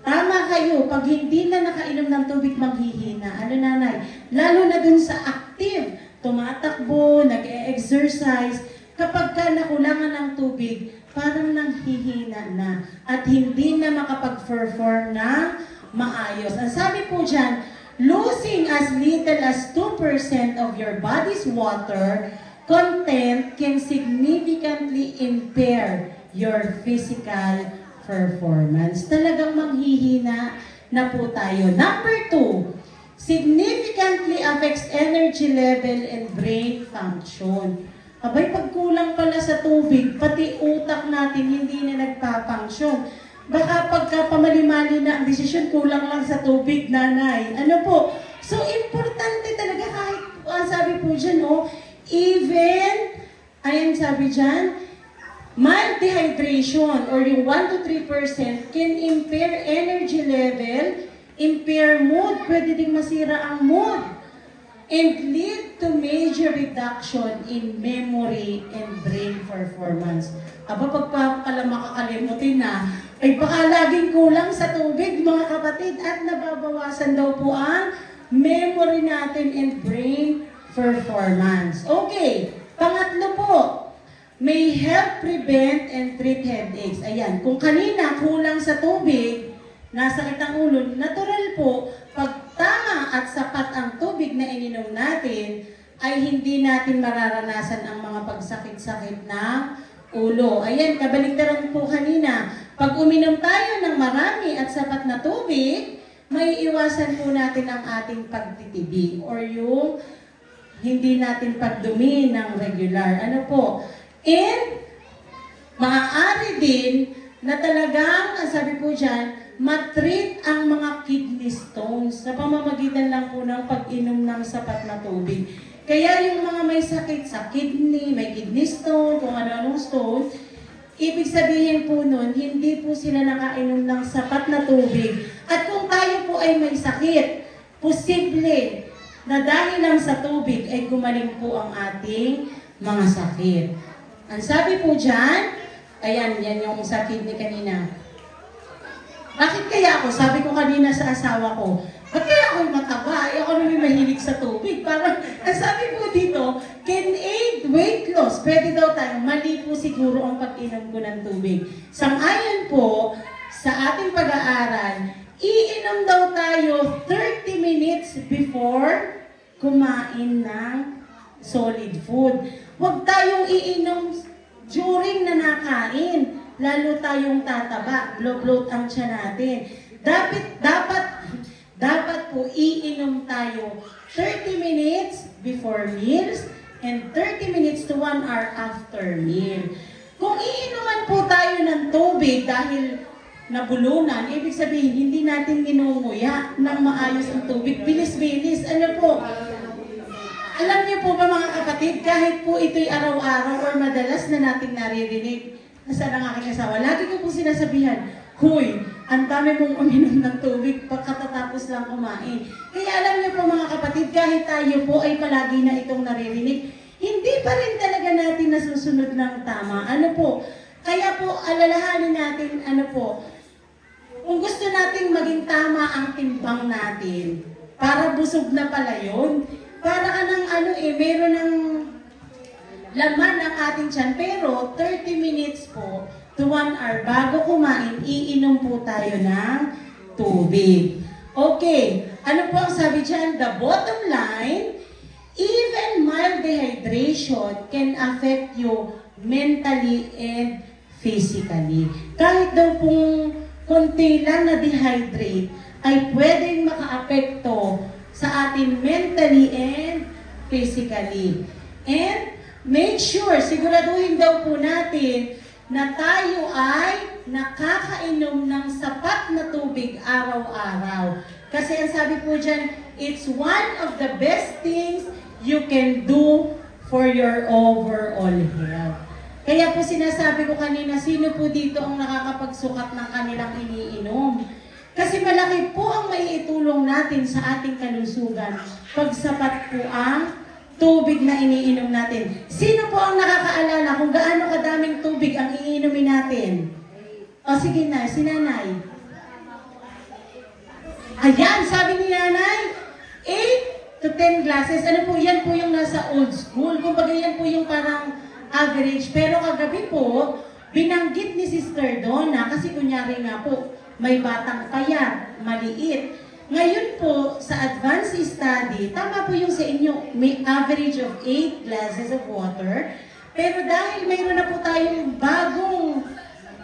Tama kayo, pag hindi na nakainom ng tubig, maghihina. Ano nanay? Lalo na dun sa active, tumatakbo, nag-exercise, kapag ka nakulangan ng tubig, parang nanghihina na at hindi na makapag-perform ng maayos. Ang sabi po dyan, losing as little as 2% of your body's water content can significantly impair your physical performance. Talagang manghihina na po tayo. Number 2, significantly affects energy level and brain function. Abay, pagkulang pala sa tubig, pati utak natin hindi na nagpapunction. Baka pagka pamali-mali na ang desisyon, kulang lang sa tubig, nanay. Ano po? So, importante talaga kahit, sabi po dyan, even, ayan sabi dyan, mild dehydration or yung 1 to 3% can impair energy level, impair mood, pwede ding masira ang mood, and lead to major reduction in memory and brain performance. Aba, pala makakalimutin na, ay baka laging kulang sa tubig, mga kapatid, at nababawasan daw po ang memory natin and brain performance. Okay, pangatlo po, may help prevent and treat headaches. Ayan, kung kanina kulang sa tubig, nasakit ang ulo, natural po, pag tama at sapat ang tubig na ininom natin, ay hindi natin mararanasan ang mga pagsakit-sakit ng ulo. Ayan, kabaligtaran po kanina, pag uminom tayo ng marami at sapat na tubig, may iwasan po natin ang ating pagtitibig or yung hindi natin pagdumi ng regular. Ano po? And, maaari din na talagang, ang sabi po dyan, matreat ang mga kidney stones sa pamamagitan lang po ng pag-inom ng sapat na tubig. Kaya yung mga may sakit sa kidney, may kidney stone, kung ano-anong stone, ibig sabihin po nun, hindi po sila nakainom ng sapat na tubig. At kung tayo po ay may sakit, posible na dahil lang sa tubig ay gumaling po ang ating mga sakit. Ang sabi po dyan, ayan, yan yung sa kidney kanina. Bakit kaya ako? Sabi ko kanina sa asawa ko, ba't kaya ako'y mataba? Ay, ako naman mahilig sa tubig. Parang, ang sabi po dito, can aid weight loss. Pwede daw tayo, mali po siguro ang pag-inom ko ng tubig. Sang-ayon po, sa ating pag-aaral, iinom daw tayo 30 minutes before kumain ng solid food. Huwag tayong iinom during na nakain. Lalo tayong tataba, bloat ang tiyan natin. Dapat po iinom tayo 30 minutes before meals and 30 minutes to 1 hour after meal. Kung iinuman po tayo ng tubig dahil nabulunan, ibig sabihin hindi natin minunguya ng maayos ang tubig. Bilis-bilis. Ano po? Alam niyo po ba mga kapatid, kahit po ito'y araw-araw or madalas na nating naririnig, nasaan ang aking asawa, lagi ko po sinasabihan, huy, ang dami mong uminom ng tubig pagkatatapos lang kumain. Kaya alam niyo po mga kapatid, kahit tayo po ay palagi na itong naririnig, hindi pa rin talaga natin nasusunod ng tama. Ano po? Kaya po, alalahanin natin, ano po, kung gusto nating maging tama ang timbang natin, para busog na pala yun, para ka ng meron ng laman ng ating tiyan, pero 30 minutes po to 1 hour bago kumain, iinom po tayo ng tubig. Okay, ano po ang sabi dyan? The bottom line, even mild dehydration can affect you mentally and physically. Kahit daw kung konti lang na dehydrate ay pwedeng makaapekto sa atin mentally and physically. And make sure, siguraduhin daw po natin na tayo ay nakakainom ng sapat na tubig araw-araw. Kasi ang sabi po dyan, it's one of the best things you can do for your overall health. Kaya po sinasabi ko kanina, sino po dito ang nakakapagsukat ng kanilang iniinom? Kasi malaki po ang maiitulong natin sa ating kalusugan pag sapat po ang tubig na iniinom natin. Sino po ang nakakaalala kung gaano kadaming tubig ang iinumin natin? O sige na, si nanay. Ayan, sabi ni nanay, 8 to 10 glasses. Ano po, yan po yung nasa old school. Kumbaga yan po yung parang average. Pero kagabi po, binanggit ni Sister Donna, kasi kunyari nga po, may batang payat, maliit. Ngayon po, sa advanced study, tama po yung sa inyo, may average of 8 glasses of water. Pero dahil mayroon na po tayong bagong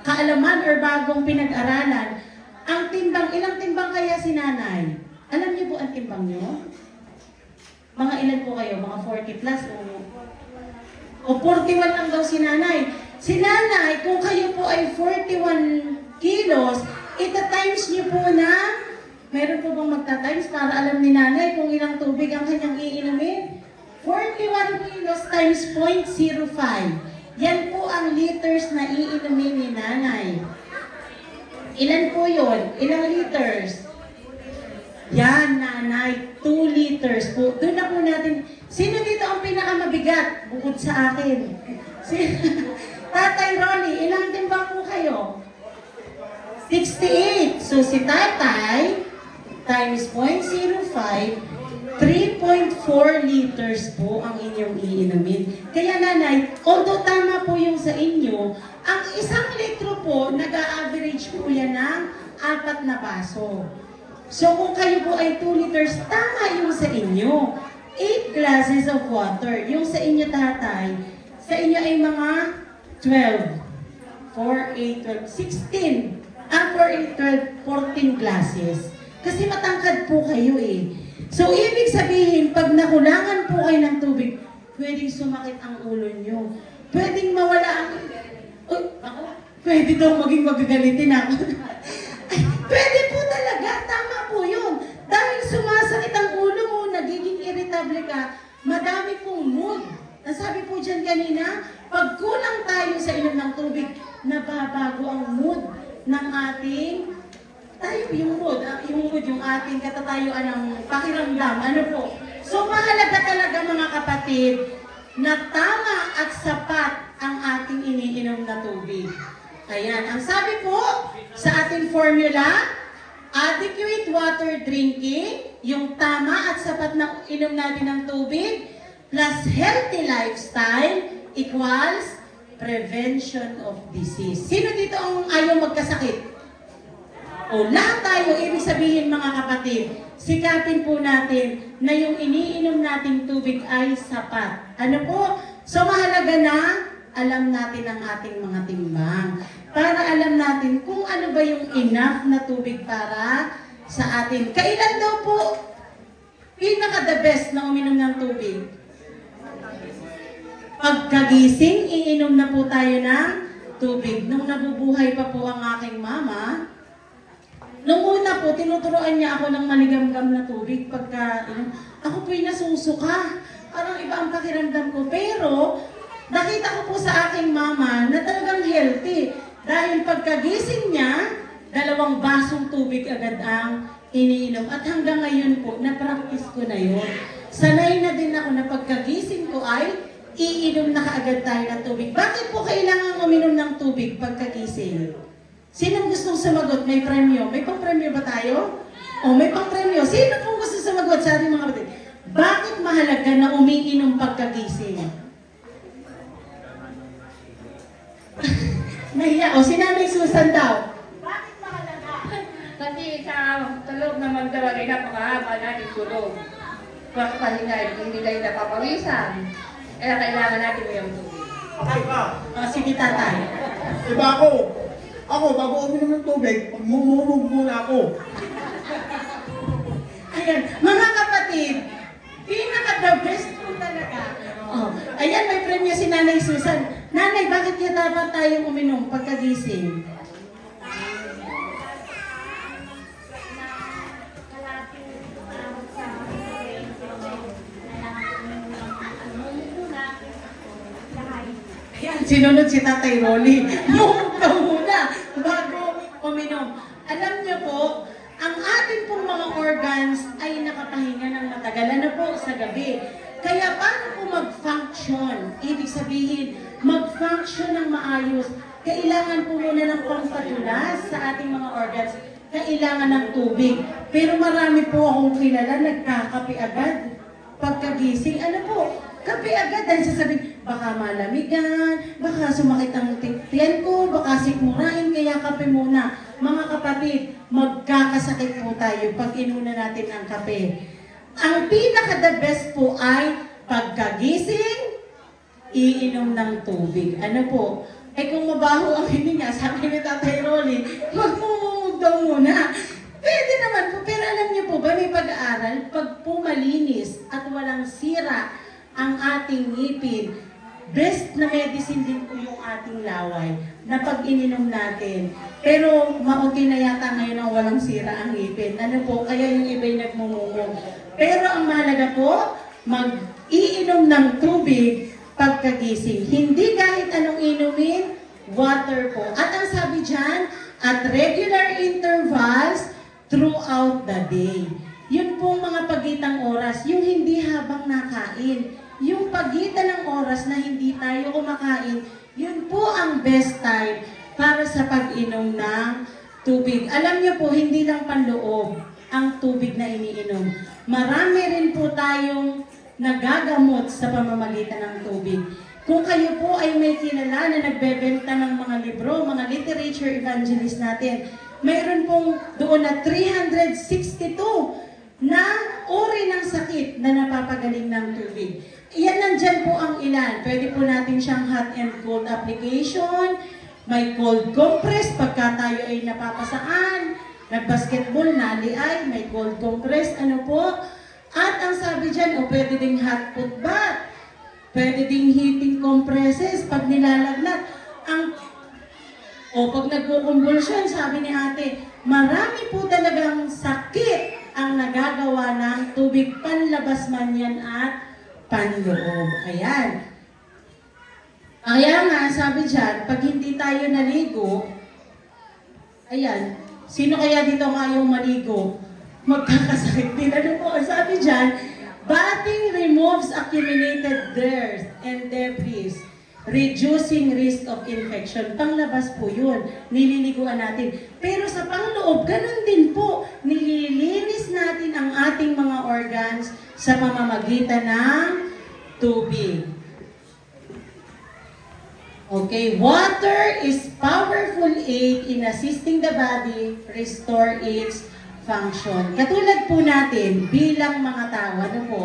kaalaman or bagong pinag-aralan, ang timbang, ilang timbang kaya si nanay? Alam niyo po ang timbang niyo? Mga ilan po kayo? Mga 40 plus o 41 lang daw si nanay. Si nanay, kung kayo po ay 41 kilos, ita-times niyo po na, meron po bang magta-times para alam ni nanay kung ilang tubig ang kanyang iinumin? 41 kilos times 0.05. Yan po ang liters na iinumin ni nanay. Ilan po yun? Ilang liters? Yan, nanay, 2 liters po. Doon na po natin, sino dito ang pinakamabigat bukod sa akin? Tatay Ronnie, ilang timbang po kayo? 68. So si tatay, times 0.05, 3.4 liters po ang inyong iinumin. Kaya nanay, although tama po yung sa inyo, ang 1 litro po, nag-a-average po yan ng 4 na baso. So kung kayo po ay 2 liters, tama yung sa inyo. 8 glasses of water. Yung sa inyo tatay, sa inyo ay mga 12. 4, 8, 12, 16. Ang 4, 8, 12, 14 glasses. Kasi matangkad po kayo eh. So ibig sabihin, pag nakulangan po kayo ng tubig, pwedeng sumakit ang ulo nyo. Pwedeng mawala ang... pwede daw maging magagalitin ako. Pwede po talaga, tama po yun. Dahil sumasakit ang ulo mo, nagiging irritable ka, madami pong mood. Nasabi po dyan kanina, pag kulang tayo sa inom ng tubig, nababago ang mood ng ating, yung ating katatayuan ng pakiramdam. Ano po? So mahalaga talaga mga kapatid, na tama at sapat ang ating iniinom na tubig. Ayan, ang sabi po sa ating formula, adequate water drinking, yung tama at sapat na inom natin ng tubig, plus healthy lifestyle equals prevention of disease. Sino dito ang ayaw magkasakit? O lahat tayo, ibig sabihin mga kapatid, sikapin po natin na yung iniinom nating tubig ay sapat. Ano po? So mahalaga na alam natin ang ating mga timbang. Para alam natin kung ano ba yung enough na tubig para sa atin. Kailan daw po pinaka-the best na uminom ng tubig? Pagkagising, iinom na po tayo ng tubig. Nung nabubuhay pa po ang aking mama, nung una po, tinuturuan niya ako ng maligamgam na tubig. Ako po'y nasusuka. Parang iba ang pakiramdam ko. Pero, nakita ko po sa aking mama na talagang healthy. Dahil pagkagising niya, 2 basong tubig agad ang iniinom. At hanggang ngayon po, na-practice ko na yun. Sanay na din ako na pagkagising ko ay iinom na kaagad tayo ng tubig. Bakit po kailangan uminom ng tubig pagkagising? Sinong gustong sumagot? May premyo. May pang-premyo ba tayo? O may pang-premyo. Sino pong gusto sumagot sa ating mga kapatid? Bakit mahalaga na umiinom pagkagising? Nahiya. O, si Nanay Susan daw. Bakit mahalaga? Kasi sa tulog naman daw ay napakahaba natin tulog. Papahinga, hindi tayo napapawisan. Kaya kailangan natin yung tubig. Okay ba? O, sige tatay. Diba ako? Ako, bago uminom ng tubig, magmumurog muna ako. Ayan, mga kapatid, pinaka-the best po talaga. Oh, ayan, may premyo si Nanay Susan. Nanay, bakit kaya dapat tayong uminom pagkagising? Ayan, sinunod si Tatay Rolly. Mumog daw muna bago uminom. Alam niyo po, ang ating pong mga organs ay nakapahinga ng matagal na po sa gabi. Kaya paano po mag-function? Ibig sabihin, mag-function ng maayos. Kailangan po muna ng pampatulas sa ating mga organs. Kailangan ng tubig. Pero marami po akong kilala, nagkakape agad. Pagkagising, ano po? Kape agad dahil sasabihin, baka malamigan, baka sumakit ang tiyan ko, baka sikmurain, kaya kape muna. Mga kapatid, magkakasakit po tayo pag inuna natin ang kape. Ang pinaka-the best po ay pagkagising, iinom ng tubig. Ano po? Eh kung mabaho ang hininga, sabi ni Tatay Rolly, magmumumog daw muna. Pwede naman po, pero alam niyo po ba, may pag-aaral, pag po malinis at walang sira ang ating ngipin, best na medicine din po yung ating laway na pag ininom natin. Pero maunti na yata ngayon ang walang sira ang ngipin. Ano po, kaya yung iba'y nagmumumog. Pero ang mahalaga po, mag-iinom ng tubig pagkagising. Hindi kahit anong inumin, water po. At ang sabi dyan, at regular intervals throughout the day. Yun pong mga pagitang oras, yung hindi habang nakain. Yung pagitan ng oras na hindi tayo kumakain, yun po ang best time para sa pag-inom ng tubig. Alam niyo po, hindi lang panloob ang tubig na iniinom. Marami rin po tayong nagagamot sa pamamagitan ng tubig. Kung kayo po ay may kilala na nagbebenta ng mga libro, mga literature evangelist natin, mayroon pong doon na 362 na uri ng sakit na napapagaling ng tubig. Iyan, nandyan po ang ilan. Pwede po natin siyang hot and cold application, may cold compress pagka tayo ay napapasaan, nag-basketball, naliay, may cold compress, ano po. At ang sabi dyan, pwede ding hot foot bath, pwede ding heating compresses pag nilalaglag. Pag nagkukumbulsyon, sabi ni ate, marami po talagang sakit ang nagagawa ng tubig, panlabas man yan at panloob. Ayan. Kaya nga, sabi dyan, pag hindi tayo naligo, ayan, sino kaya dito ngayong maligo? Magkakasakit din. Ano po, sabi dyan, bathing removes accumulated dirt and debris, reducing risk of infection. Panglabas po yun. Nililiguan natin. Pero sa pangloob, ganun din po. Nililinis natin ang ating mga organs sa pamamagitan ng tubig. Okay, water is powerful aid in assisting the body restore its function. Katulad po natin, bilang mga tao, ano po,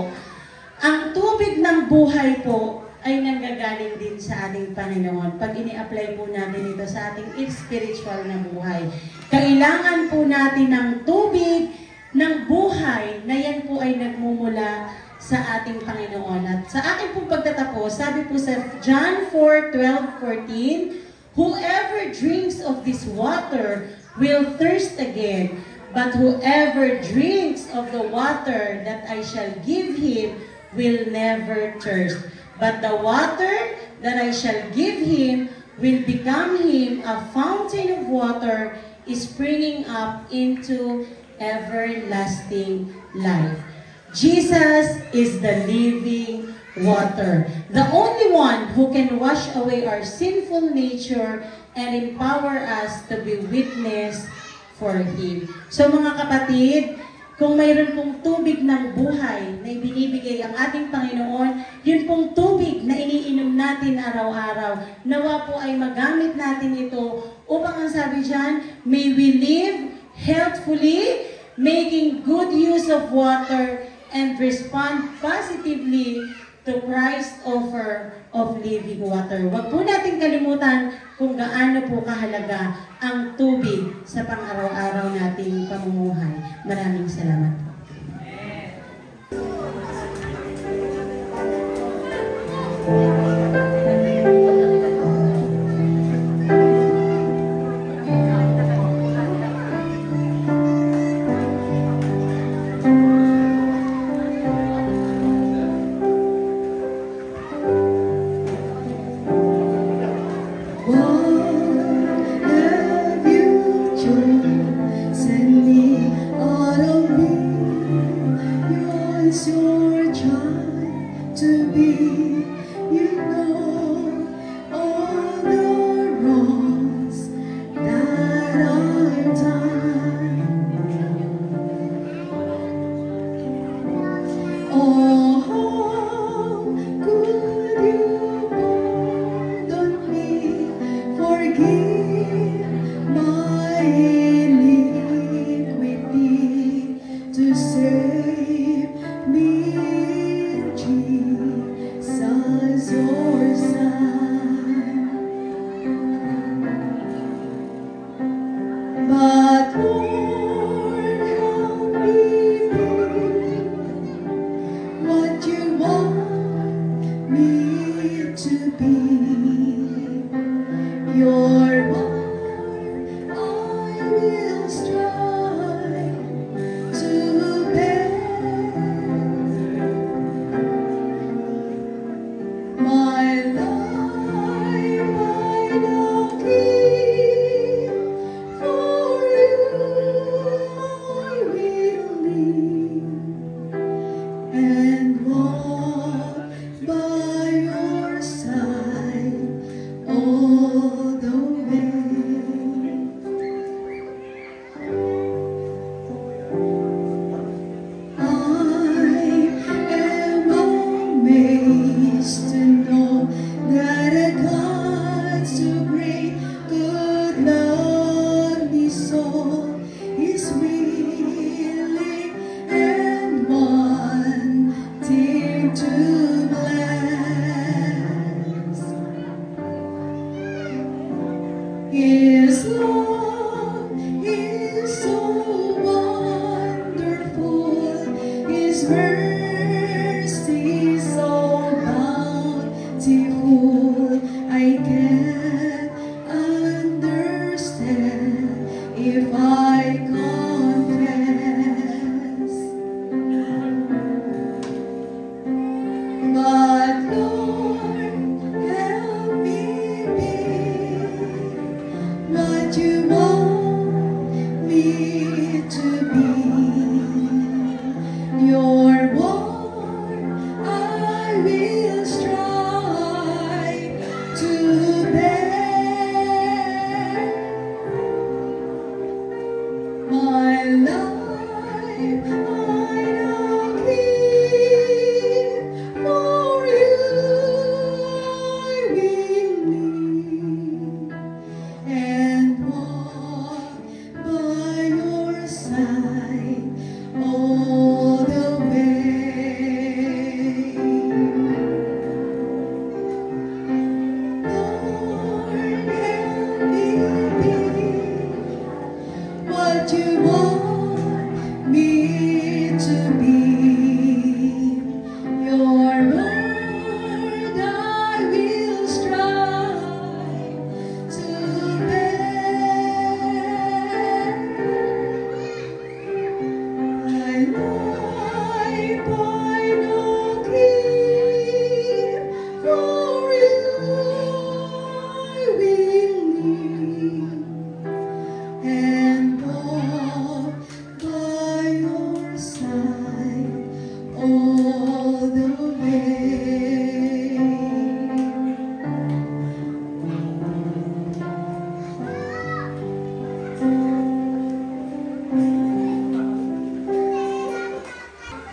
ang tubig ng buhay po ay nanggagaling din sa ating Panginoon. Pag ini-apply po natin ito sa ating spiritual na buhay. Kailangan po natin ng tubig ng buhay na yan po ay nagmumula sa ating Panginoon. At sa ating pong pagtatapos, sabi po sa John 4:12-14, whoever drinks of this water will thirst again, but whoever drinks of the water that I shall give him will never thirst. But the water that I shall give him will become him a fountain of water springing up into everlasting life. Jesus is the living water, the only one who can wash away our sinful nature and empower us to be witness for Him. So mga kapatid, kung mayroon pong tubig ng buhay na ibinibigay ang ating Panginoon, yun pong tubig na iniinom natin araw-araw, nawa po ay magamit natin ito upang ang sabi dyan, may we live healthfully, making good use of water, and respond positively to Christ offer of living water. Huwag po natin kalimutan kung gaano po kahalaga ang tubig sa pang-araw-araw nating pamumuhay. Maraming salamat po.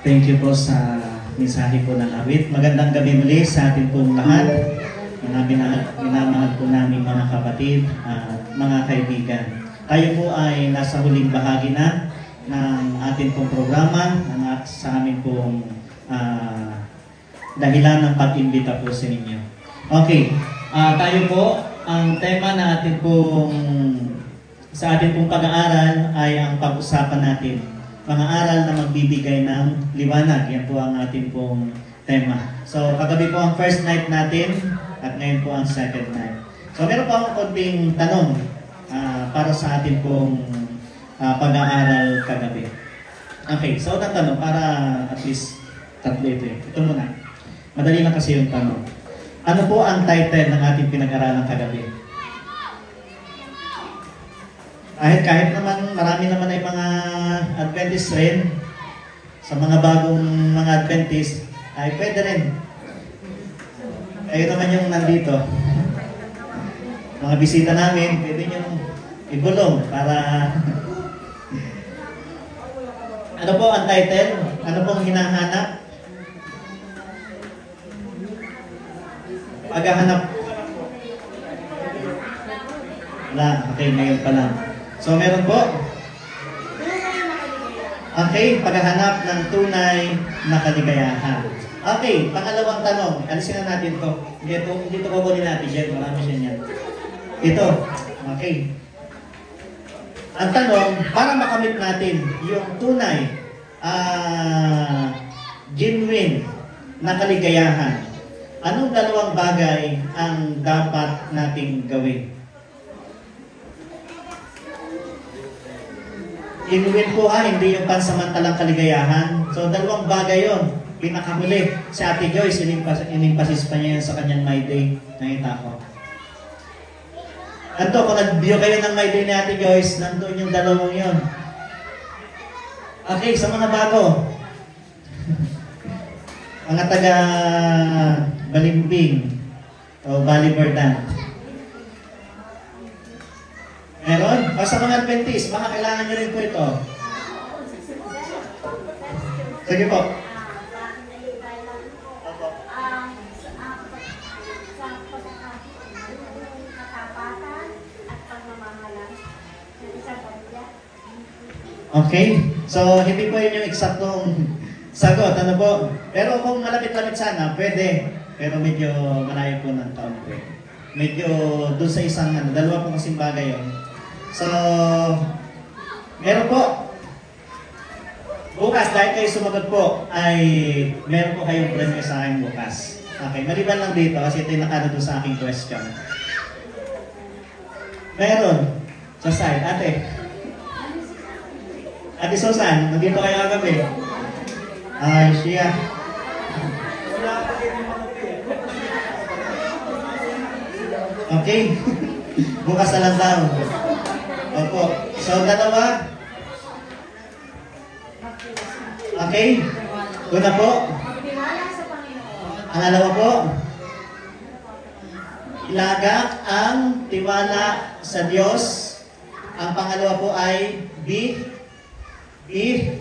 Thank you po sa mensahe po ng awit. Magandang gabi muli sa ating pong lahat. Mga minamahal po namin mga kapatid at mga kaibigan. Tayo po ay nasa huling bahagi na ng ating pong programa, sa amin pong dahilan ng pag-imbita po sa inyo. Okay, tayo po, ang tema na sa ating pong pag-aaral ay ang pag-usapan natin. Mga aral na magbibigay ng liwanag. Yan po ang ating pong tema. So, kagabi po ang first night natin at ngayon po ang second night. So, meron po akong konting tanong para sa ating pong pag-aaral kagabi. Okay, so unang tanong para at least tatlo ito. Ito muna. Madali lang kasi yung tanong. Ano po ang title ng ating pinag-aralan kagabi? Kahit naman marami naman ay mga Adventist rin, sa mga bagong mga Adventist, ay pwede rin. Kayo naman yung nandito. Mga bisita namin, pwede nyo ibulong para... Ano po ang title? Ano pong hinahanap? Paghahanap. Wala, okay, ngayon pa lang. So, meron po. Okay, paghahanap ng tunay na kaligayahan. Okay, pangalawang tanong. Alisin na natin to. Hindi ito kukunin natin. Yan, marami siya niyan. Ito. Okay. Ang tanong, para makamit natin yung tunay, genuine na kaligayahan, anong dalawang bagay ang dapat nating gawin? Genuine po hindi yung pansamantalang kaligayahan. So, dalawang bagay yon. Pinakamuli, si Ate Joyce, inimpasis pa niya yan sa kanyang My Day. Nakita ko. Anto, kung nag-view kayo ng My Day ni Ate Joyce, nandun yung dalawang yon. Okay, sa mga bago. Mga taga Balimbing o Baliberdan. Meron? O sa mga Adventist, baka kailangan nyo rin po ito. Sige po. Okay, so hindi po yun yung eksaktong sagot, ano po? Pero kung malapit-lapit sana, pwede. Pero medyo malayo po ng taon po. Medyo doon sa isang, dalawa po kasing bagay yun. So, meron po. Bukas, dahil kayo sumagot po, ay meron po kayong premio sa akin bukas. Okay, maliban lang dito kasi ito yung nakano doon sa aking question. Meron. Sa side. Ate Susan, nandito kayo kagabi. Ay, siya. Okay. Bukas na lang daw. Opo. So, dalawa. Okay. Una po. Ang dalawa po. Ilagak ang tiwala sa Diyos. Ang pangalawa po ay okay.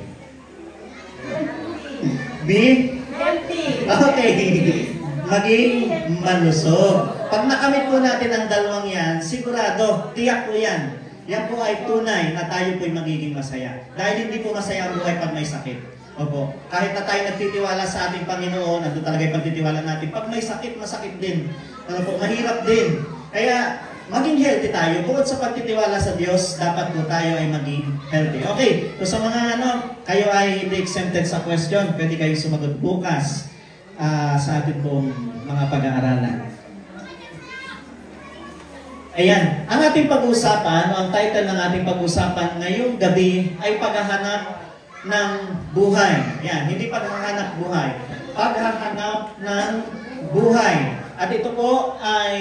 Maging malusog. Pag nakamit po natin ang dalawang yan, sigurado, tiyak po yan. Yan po ay tunay na tayo po'y magiging masaya. Dahil hindi po masaya ang buhay pag may sakit. Opo. Kahit na tayo nagtitiwala sa ating Panginoon, nandun talaga yung pagtitiwala natin. Pag may sakit, masakit din. Ano po, mahirap din. Kaya, maging healthy tayo. Bukod sa pagtitiwala sa Diyos, dapat po tayo ay maging healthy. Okay, so sa mga kayo ay hindi exempted sa question, pwede kayo sumagot bukas sa ating pong mga pag-aaralan. Ayan, ang ating pag-uusapan, ang title ng ating pag-uusapan ngayong gabi ay paghahanap ng buhay. Yan, hindi paghahanap buhay. Paghahanap ng buhay. At ito po ay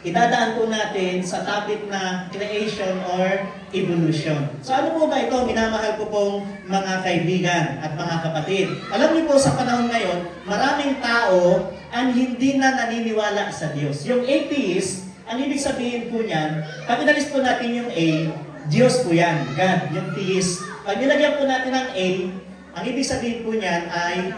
idadaan po natin sa topic na creation or evolution. So ano po ba ito? Minamahal ko pong mga kaibigan at mga kapatid. Alam niyo po sa panahon ngayon, maraming tao ang hindi na naniniwala sa Diyos. Yung atheist, ang ibig sabihin po niyan, pag inalis po natin yung A, Diyos po yan, God. Yung theist, pag nilagyan po natin ng A, ang ibig sabihin po niyan ay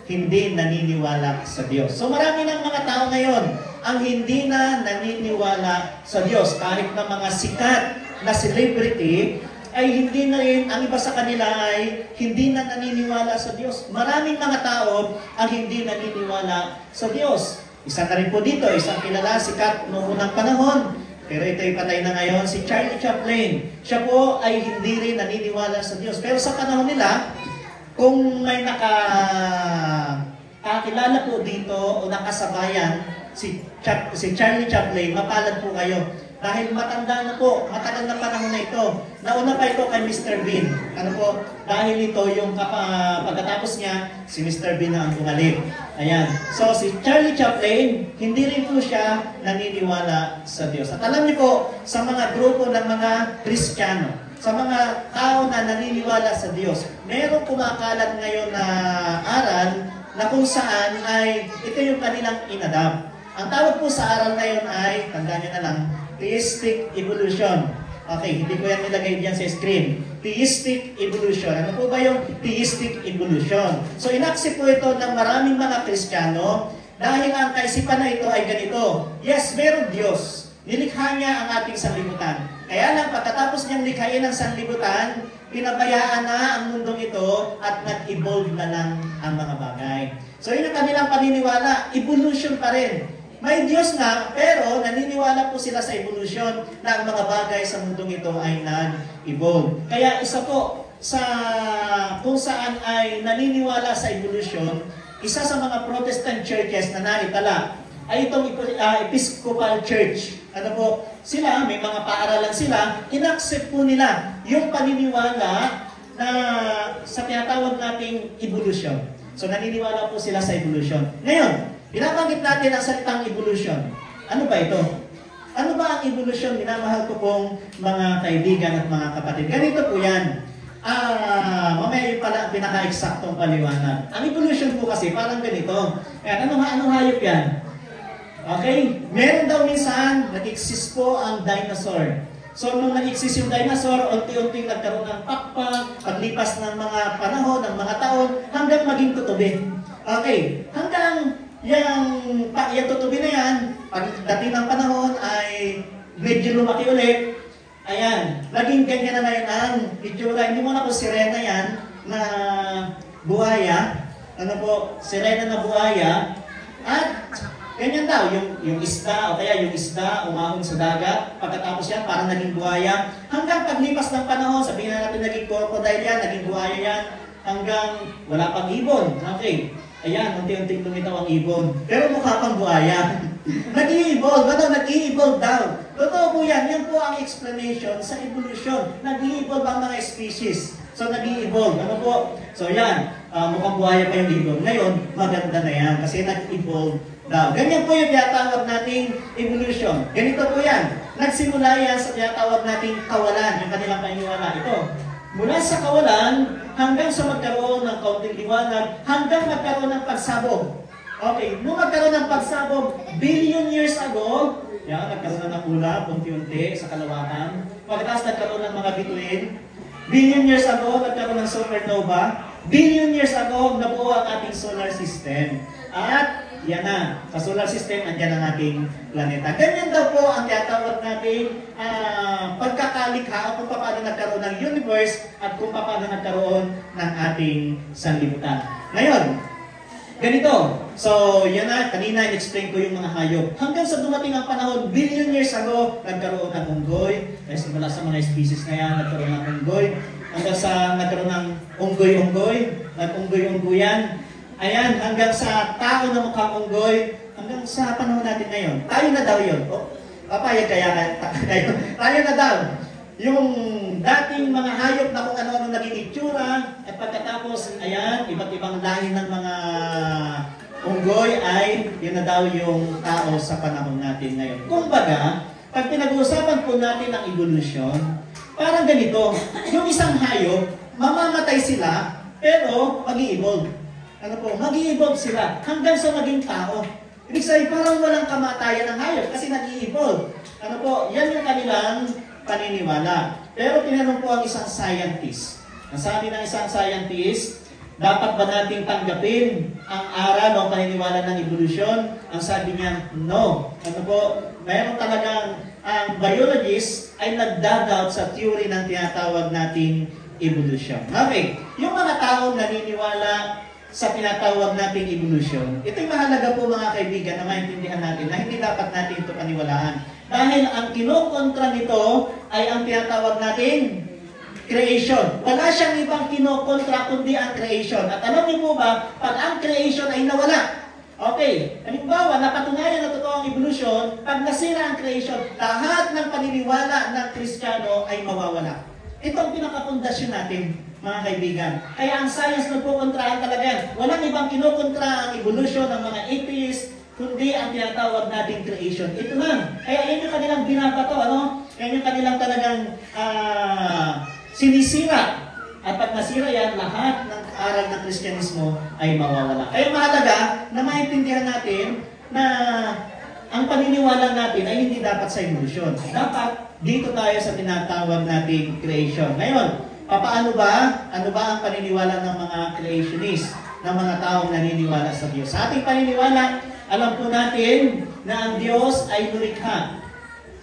hindi naniniwala sa Diyos. So marami ng mga tao ngayon ang hindi na naniniwala sa Diyos. Kahit na mga sikat na celebrity, ay hindi na rin, ang iba sa kanila ay hindi na naniniwala sa Diyos. Maraming mga tao ang hindi naniniwala sa Diyos. Isa na rin po dito, isang kilala, sikat noong unang panahon, pero ito'y patay na ngayon, si Charlie Chaplin. Siya po ay hindi rin naniniwala sa Diyos. Pero sa panahon nila, kung may nakakilala po dito o nakasabayan si Charlie Chaplin, mapalad po kayo. Dahil matanda na po, matagal na panahon na ito. Nauna pa ito kay Mr. Bean. Ano po? Dahil ito yung pagkatapos niya, si Mr. Bean na ang bumalik. Ayan. So, si Charlie Chaplin, hindi rin po siya naniniwala sa Diyos. At alam niyo po, sa mga grupo ng mga Kristiyano, sa mga tao na naniniwala sa Diyos, merong kumakalat ngayon na aral na kung saan ay ito yung kanilang inadapt. Ang tawag po sa aral na yun ay, tandaan nyo na lang, theistic evolution. Okay, hindi ko yan nilagay dyan sa screen. Theistic evolution. Ano po ba yung theistic evolution? So, inaccept po ito ng maraming mga Kristiyano dahil ang kaisipan na ito ay ganito. Yes, meron Diyos. Nilikha niya ang ating sanlibutan. Kaya lang, pagkatapos niyang likhain ang sanlibutan, pinabayaan na ang mundong ito at nag-evolve na lang ang mga bagay. So, yun ang kanilang paniniwala. Evolution pa rin. May Diyos na, pero naniniwala po sila sa evolution na ang mga bagay sa mundong ito ay nag-evolve. Kaya isa po sa kung saan ay naniniwala sa evolution, isa sa mga Protestant churches na naitala ay itong Episcopal Church. Ano po? Sila, may mga paaralan sila, inaccept po nila yung paniniwala na sa tinatawag nating evolution. So naniniwala po sila sa evolution. Ngayon, binabanggit natin ang salitang evolution. Ano ba ito? Ano ba ang evolution? Minamahal ko pong mga kaibigan at mga kapatid. Ganito po yan. Mamaya yung pala pinaka-eksaktong paliwanag. Ang evolution po kasi parang ganito. Anong hayop yan? Okay? Meron daw minsan, nag-exist po ang dinosaur. So, nung nag-exist yung dinosaur, unti-unting nagkaroon ng pakpak, paglipas ng mga panahon, ng mga taon, hanggang maging tutubi. Okay? Hanggang yung tutubi na yan, pagdating ng panahon ay medyo lumaki ulit. Ayan, naging ganyan na ngayon ang itsura. Hindi mo na po sirena yan na buhaya. Ano po, sirena na buhaya. At ganyan daw, yung isda, o kaya yung isda umahon sa dagat. Pagkatapos yan, parang naging buhaya. Hanggang paglipas ng panahon, sabihin na natin naging crocodile yan, naging buhaya yan. Hanggang wala pang ibon. Okay. Ayan, unti-unting lumitaw ang ibon. Pero mukha pang buhaya. Nag-i-evolve. Ano? Nag-i-evolve daw. Totoo po yan. Yan po ang explanation sa evolution. Nag-i-evolve ang mga species. So, nag-i-evolve. Ano po? So, yan. Mukhang buhaya pa yung ibon. Ngayon, maganda na yan. Kasi nag-evolve daw. Ganyan po yung tinatawag nating evolution. Ganito po yan. Nagsimula yan sa tinatawag nating kawalan. Yung kanilang paniniwala. Ito. Mula sa kawalan, hanggang sa magkaroon ng kaunting liwanag, hanggang magkaroon ng pagsabog. Okay, nung magkaroon ng pagsabog, billion years ago, yan, nagkaroon na ng ulap, unti-unti, sa kalawakan. Pagkatapos nagkaroon ng mga bituin, billion years ago, nagkaroon ng supernova. Billion years ago, nabuo ang ating solar system. At yan na, sa solar system, andyan ang ating planeta. Ganyan daw po ang tinatawag natin pagkakalikha kung paano nagkaroon ng universe at kung paano nagkaroon ng ating sanlibutan. Ngayon, ganito. So, yan na, kanina in-explain ko yung mga hayop. Hanggang sa dumating ang panahon, billion years ago, nagkaroon ng unggoy. Dahil simula sa mga species na yan, nagkaroon ng unggoy. Hanggang sa nagkaroon ng unggoy-unggoy, nag-unggoy-unggoyan. Ayan, hanggang sa tao na mukhang unggoy, hanggang sa panahon natin ngayon. Tayo na daw yun. Papayag kaya kayo. Tayo na daw. Yung dating mga hayop na kung ano-ano naging itsura, at pagkatapos, ayan, iba't ibang lahi ng mga unggoy ay yun na daw yung tao sa panahon natin ngayon. Kumbaga, pag pinag-uusapan po natin ang evolution, parang ganito, yung isang hayop, mamamatay sila, pero mag-i-evolve. Ano po, mag-i-evolve sila hanggang sa maging tao. Ibig sabihin, parang walang kamatayan ng hayop kasi nag-i-evolve. Ano po, yan yung kanilang paniniwala. Pero tinanong po ang isang scientist. Ang sabi ng isang scientist, dapat ba nating tanggapin ang aral o paniniwala ng evolution? Ang sabi niya, no. Ano po, mayroon talagang ang biologists ay nagdadoubt sa theory ng tinatawag nating evolution. Okay, yung mga taong naniniwala sa tinatawag nating evolution, ito'y mahalaga po mga kaibigan na maintindihan natin na hindi dapat natin ito paniwalaan. Dahil ang kinokontra nito ay ang tinatawag nating creation. Wala siyang ibang kinokontra kundi ang creation. At alam niyo po ba, pag ang creation ay nawala, okay, halimbawa, napatunayan na totoo ang evolution, pag nasira ang creation, lahat ng paniniwala ng Kristiyano ay mawawala. Ito ang pinakapundasyon natin, mga kaibigan. Kaya ang science nagpukontrahan talaga yan. Walang ibang kinukontra ang evolution ng mga atheists, kundi ang tinatawag nating creation. Ito lang. Kaya yan yung kanilang binabato, ano? Yan yung kanilang talagang sinisira. At pag nasira yan, lahat ng aral ng Kristyanismo ay mawawala. Kaya mahalaga na maintindihan natin na ang paniniwala natin ay hindi dapat sa evolution. Dapat dito tayo sa tinatawag nating creation. Ngayon, paano ba? Ano ba ang paniniwala ng mga creationists, ng mga taong naniniwala sa Diyos? Sa ating paniniwala, alam po natin na ang Diyos ay lumikha.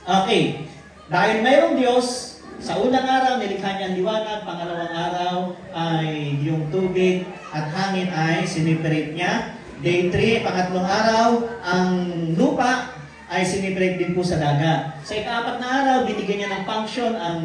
Okay, dahil mayroong Diyos, sa unang araw, nilikha niya ang liwanag. Pangalawang araw ay yung tubig at hangin ay siniperate niya. Day 3, pangatlong araw, ang lupa ay siniperate din po sa dagat. Sa ika-4 na araw, binigyan niya ng function ang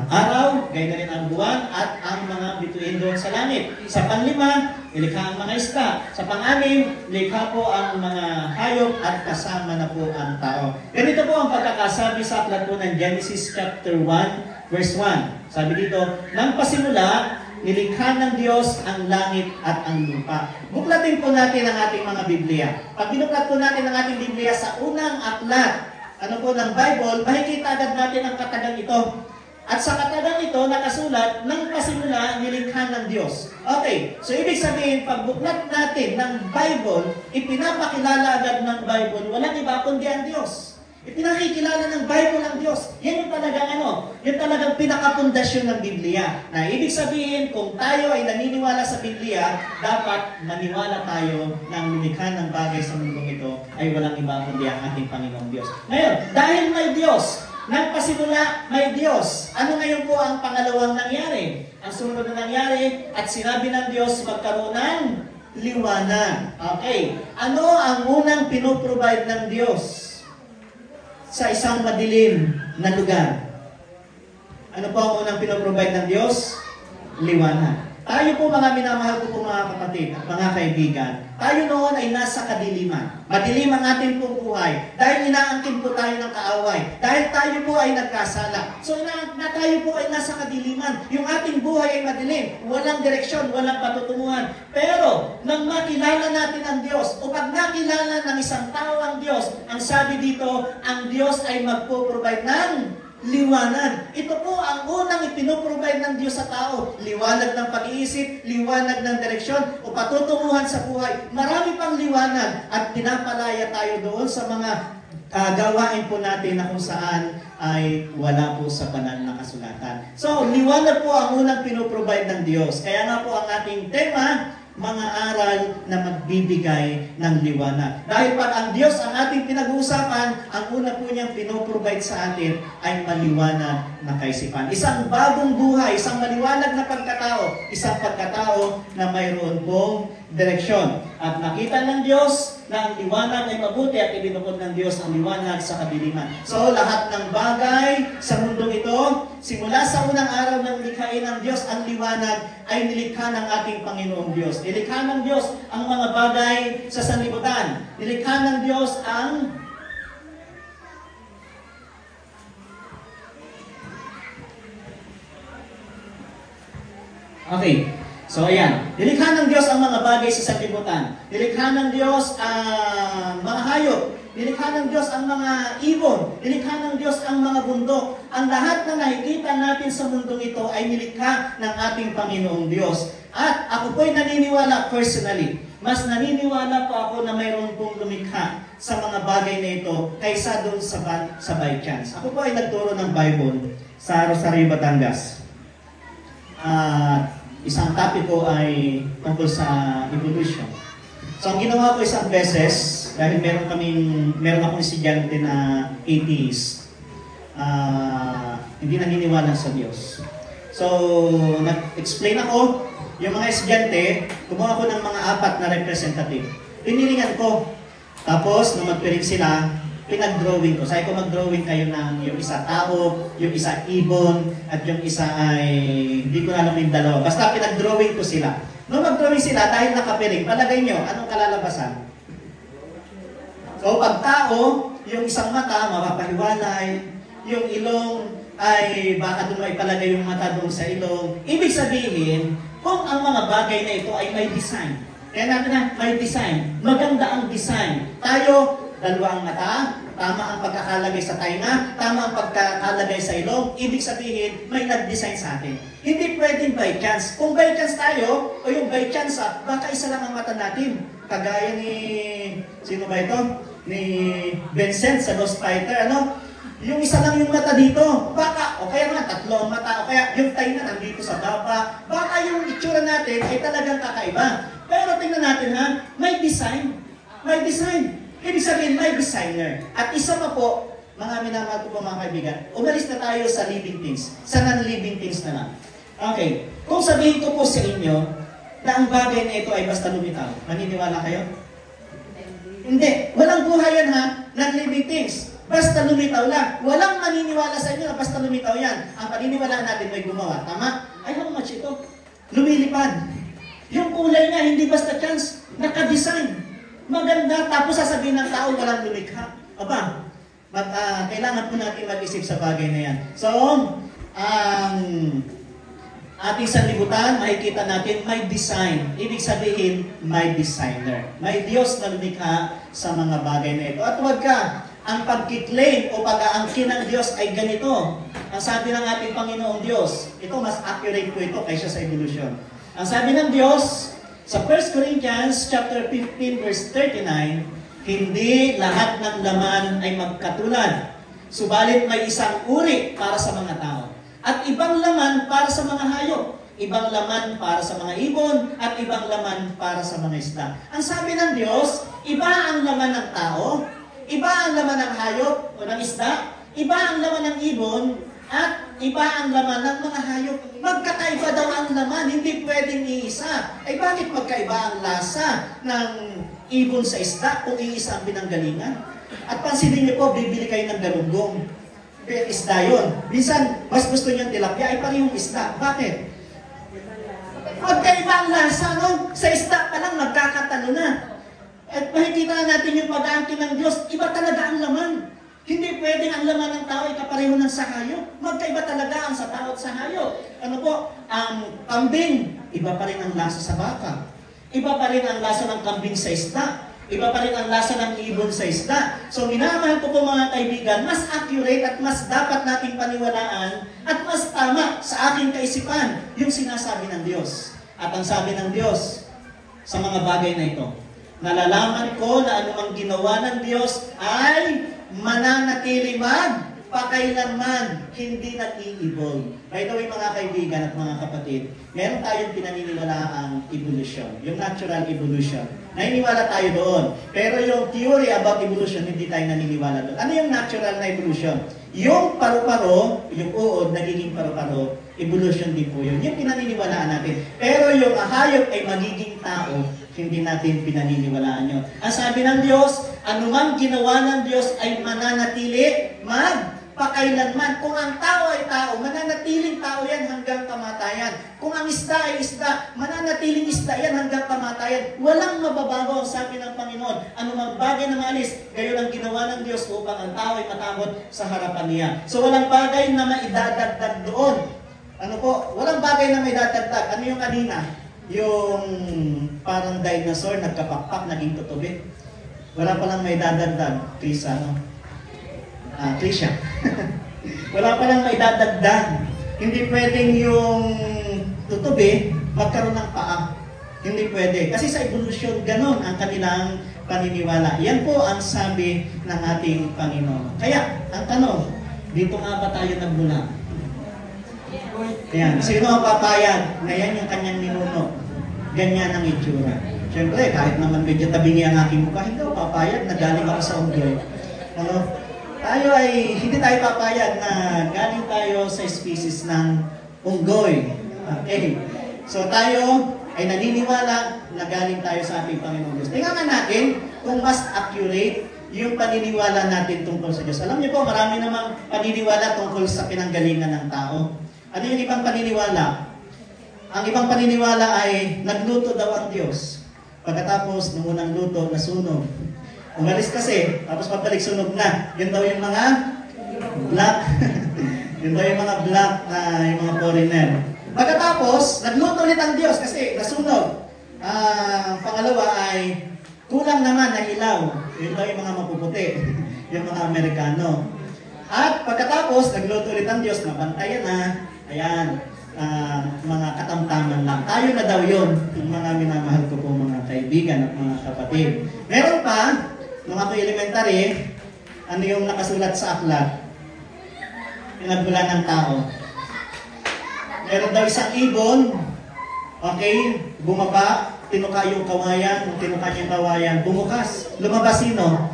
araw, gaya na rin ang buwan at ang mga bituin doon sa langit. Sa panglima, nilikha ang mga isda. Sa pang-anim, nilikha po ang mga hayop at kasama na po ang tao. Ganito po ang pagkakasabi sa aklat po ng Genesis chapter 1, verse 1. Sabi dito, nang pasimula, nilikha ng Diyos ang langit at ang lupa. Buklatin po natin ang ating mga Biblia. Pag binuklat po natin ang ating Biblia sa unang aklat, ng Bible, makikita agad natin ang katagang ito. At sa katagang ito, nakasulat, nang pasimula, nilikha ng Diyos. Okay, so ibig sabihin, pag buklat natin ng Bible, ipinapakilala agad ng Bible, walang iba kundi ang Diyos. Ipinakikilala ng Bible ang Diyos. Yan yung talagang yung talagang pinakapundasyon ng Biblia. Na ibig sabihin, kung tayo ay naniniwala sa Biblia, dapat maniwala tayo na ang lumikha ng bagay sa mundong ito ay walang iba kundi ang ating Panginoong Diyos. Ngayon, dahil may Diyos, nang pasimula may Diyos, ano ngayon po ang pangalawang nangyari? Ang sumunod na nangyari, at sinabi ng Diyos magkaroon ng liwanag. Okay, ano ang unang pinoprovide ng Diyos sa isang madilim na lugar? Ano po ang unang pinoprovide ng Diyos? Liwanag. Tayo po mga minamahal ko po mga kapatid at mga kaibigan, tayo noon ay nasa kadiliman. Madilim ang ating pong buhay dahil inaangkin po tayo ng kaaway. Dahil tayo po ay nagkasala. So tayo po ay nasa kadiliman. Yung ating buhay ay madilim. Walang direksyon, walang patutunguhan. Pero nang makilala natin ang Diyos, o pag nakilala ng isang tao ang Diyos, ang sabi dito, ang Diyos ay magpo-provide ng liwanag. Ito po ang unang ipinoprovide ng Diyos sa tao. Liwanag ng pag-iisip, liwanag ng direksyon, o patutunguhan sa buhay. Marami pang liwanag at pinapalaya tayo doon sa mga gawain po natin na kung saan ay wala po sa banal na kasulatan. So, liwanag po ang unang pinoprovide ng Diyos. Kaya nga po ang ating tema, mga aral na magbibigay ng liwanag. Dahil pag ang Diyos ang ating pinag-uusapan, ang una po niyang pinoprovide sa atin ay maliwanag na kaisipan. Isang bagong buhay, isang maliwanag na pagkatao, isang pagkatao na mayroon pong direksyon. At nakita ng Diyos na ang liwanag ay mabuti at ibinukod ng Diyos ang liwanag sa kadiliman. So, lahat ng bagay sa mundong ito, simula sa unang araw ng likhain ng Diyos, ang liwanag ay nilikha ng ating Panginoong Diyos. Nilikha ng Diyos ang mga bagay sa sanlibutan. Nilikha ng Diyos ang okay. So, ayan. Nilikha ng Diyos ang mga bagay sa sanlibutan. Nilikha ng Diyos ang mga hayop. Nilikha ng Diyos ang mga ibon. Nilikha ng Diyos ang mga bundok. Ang lahat na nakikita natin sa mundong ito ay nilikha ng ating Panginoong Diyos. At ako po'y naniniwala personally. Mas naniniwala po ako na mayroon pong lumikha sa mga bagay na ito kaysa doon sa by chance. Ako po ay nagturo ng Bible sa Rosario, Batangas. Isang topic ko ay tungkol sa evolution. So, ang ginawa ko isang beses, atheist. Dahil meron akong estudyante na atheist. Hindi naniniwala sa Diyos. So, nag-explain ako, yung mga estudyante, kumuha ko ng mga 4 na representative. Pinilingan ko. Tapos, nung mag-piring sila, pinag-drawing ko. Sabi ko, mag-drawing kayo ng yung isa tao, yung isa ibon, at yung isa ay, hindi ko alam yung dalawa. Basta pinag-drawing ko sila. Nung mag-drawing sila, dahil nakapiring, palagay nyo, anong kalalabasan? So, pag tao, yung isang mata, mapapahiwalay, yung ilong, ay baka doon may palagay yung mata doon sa ilong. Ibig sabihin, kung ang mga bagay na ito ay may design. Kaya natin na, may design. Maganda ang design. Tayo, dalawa ang mata, tama ang pagkakalagay sa tainga, tama ang pagkakalagay sa ilong, ibig sabihin, may nag-design sa atin. Hindi pwedeng by chance. Kung by chance tayo, o yung by chance, baka isa lang ang mata natin. Kagaya ni, sino ba ito? Ni Vincent sa Lost Fighter, ano? Yung isa lang yung mata dito, baka, o kaya nga 3 ang mata, o kaya yung tainga nandito sa baba, baka yung itsura natin ay talagang kakaiba. Pero tingnan natin ha, may design. May design. Ibig sabihin, may designer. At isa pa po, mga minamahal ko po mga kaibigan, umalis na tayo sa living things. Sa non-living things na lang. Okay. Kung sabihin ko po sa inyo na ang bagay na ito ay basta lumitaw, maniniwala kayo? Hindi. Walang buhay yan ha, non-living things. Basta lumitaw lang. Walang maniniwala sa inyo na basta lumitaw yan. Ang paniniwalaan natin may gumawa. Tama? Ay, how much ito? Lumilipad. Yung kulay niya, hindi basta chance. Naka-design. Maganda. Tapos sasabihin ng tao, walang lumikha. Aba, kailangan po natin mag-isip sa bagay na yan. So, ating sanlibutan, makikita natin may design. Ibig sabihin, may designer. May Diyos na lumikha sa mga bagay na ito. At huwag ka, ang pagkiklaim o pag-aangkin ng Diyos ay ganito. Ang sabi ng ating Panginoong Diyos, ito mas accurate po ito kaysa sa evolution. Ang sabi ng Diyos, sa 1 Corinthians chapter 15 verse 39, hindi lahat ng laman ay magkatulad. Subalit may isang uri para sa mga tao. At ibang laman para sa mga hayop. Ibang laman para sa mga ibon at ibang laman para sa mga isda. Ang sabi ng Diyos, iba ang laman ng tao, iba ang laman ng hayop o ng isda, iba ang laman ng ibon, at iba ang laman ng mga hayop. Magkakaiba daw ang laman, hindi pwedeng iisa. Ay bakit magkaiba ang lasa ng ibon sa isda kung iisa ang pinanggalingan? At pansinin niyo po, bibili kayo ng galunggong. Isda yun. Minsan, mas gusto niyo ng tilapia, ay parehong isda. Bakit? Magkaiba ang lasa, no? Sa isda pa lang, magkakatalo na. At makikita natin yung pag-aangkin ng Diyos, iba talaga ang laman. Hindi pwedeng ang laman ng tao ay kapareho ng sa hayop. Magkaiba talaga ang sa tao at sa hayop. Ano po? Ang kambing, iba pa rin ang lasa sa baka. Iba pa rin ang lasa ng kambing sa isda. Iba pa rin ang lasa ng ibon sa isda. So minamahal ko po mga kaibigan, mas accurate at mas dapat nating paniwalaan at mas tama sa aking kaisipan yung sinasabi ng Diyos. At ang sabi ng Diyos sa mga bagay na ito, nalalaman ko na anumang ginawa ng Diyos ay mananatili magpakailanman, hindi nag-i-evolve. By the way, mga kaibigan at mga kapatid, meron tayong pinaniniwalaang evolution, yung natural evolution. Naniniwala tayo doon. Pero yung theory about evolution, hindi tayo naniniwala doon. Ano yung natural na evolution? Yung paru-paro, yung uod, nagiging paru-paro, evolution din po yun. Yung pinaniniwalaan natin. Pero yung hayop ay magiging tao, hindi natin pinaniniwalaan yun. Ang sabi ng Diyos, anumang ginawa ng Diyos ay mananatili magpakailanman. Kung ang tao ay tao, mananatiling tao yan hanggang kamatayan. Kung ang isda ay isda, mananatiling isda yan hanggang kamatayan. Walang mababago ang sabi ng Panginoon. Anumang bagay na maalis, gayon ang ginawa ng Diyos upang ang tao ay matakot sa harapan niya. So walang bagay na maidadagdag doon. Ano po? Walang bagay na maidadagdag. Ano yung kanina? Yung parang dinosaur, nagkapakpak, naging tutubi. Wala palang may dadagdag, Krisa, no? Krisha. Wala palang may dadagdag. Hindi pwedeng yung tutubi magkaroon ng paa. Hindi pwede. Kasi sa evolution, ganon ang kanilang paniniwala. Yan po ang sabi ng ating Panginoon. Kaya, ang tanong, dito nga ba tayo nagmula? Yan. Sino ang papayag na yan yung kanyang ninuno? Ganyan ang itsura. Siyempre, kahit naman medyo tabingi ang aking mukha, hindi ako papayag na galing ako sa unggoy. Hindi tayo papayag na galing tayo sa species ng unggoy. Okay. So tayo ay naniniwala na galing tayo sa ating Panginoong Diyos. Tingnan natin kung mas accurate yung paniniwala natin tungkol sa Diyos. Alam niyo po, marami namang paniniwala tungkol sa pinanggalingan ng tao. Ano yung ibang paniniwala? Ang ibang paniniwala ay nagluto daw ang Diyos. Pagkatapos, nung unang luto, nasunog. Umalis kasi, tapos pabalik sunog na. Yun daw yung mga black. Yun daw yung mga black na yung mga foreigner. Pagkatapos, nagluto ulit ang Diyos kasi nasunog. Pangalawa ay kulang naman na ilaw. Yun daw yung mga mapuputi. Yung mga Amerikano. At pagkatapos, nagluto ulit ang Diyos, nabantayan na. Ayan. Mga katamtaman lang. Tayo na daw yun, yung mga minamahal ko po mga kaibigan at mga kapatid. Meron pa, nung ako elementary, ano yung nakasulat sa aklat? Pinagmulan ng tao. Meron daw isang ibon, okay, bumaba, tinuka yung kawayan, nung tinuka yung kawayan, bumukas. Lumabas sino?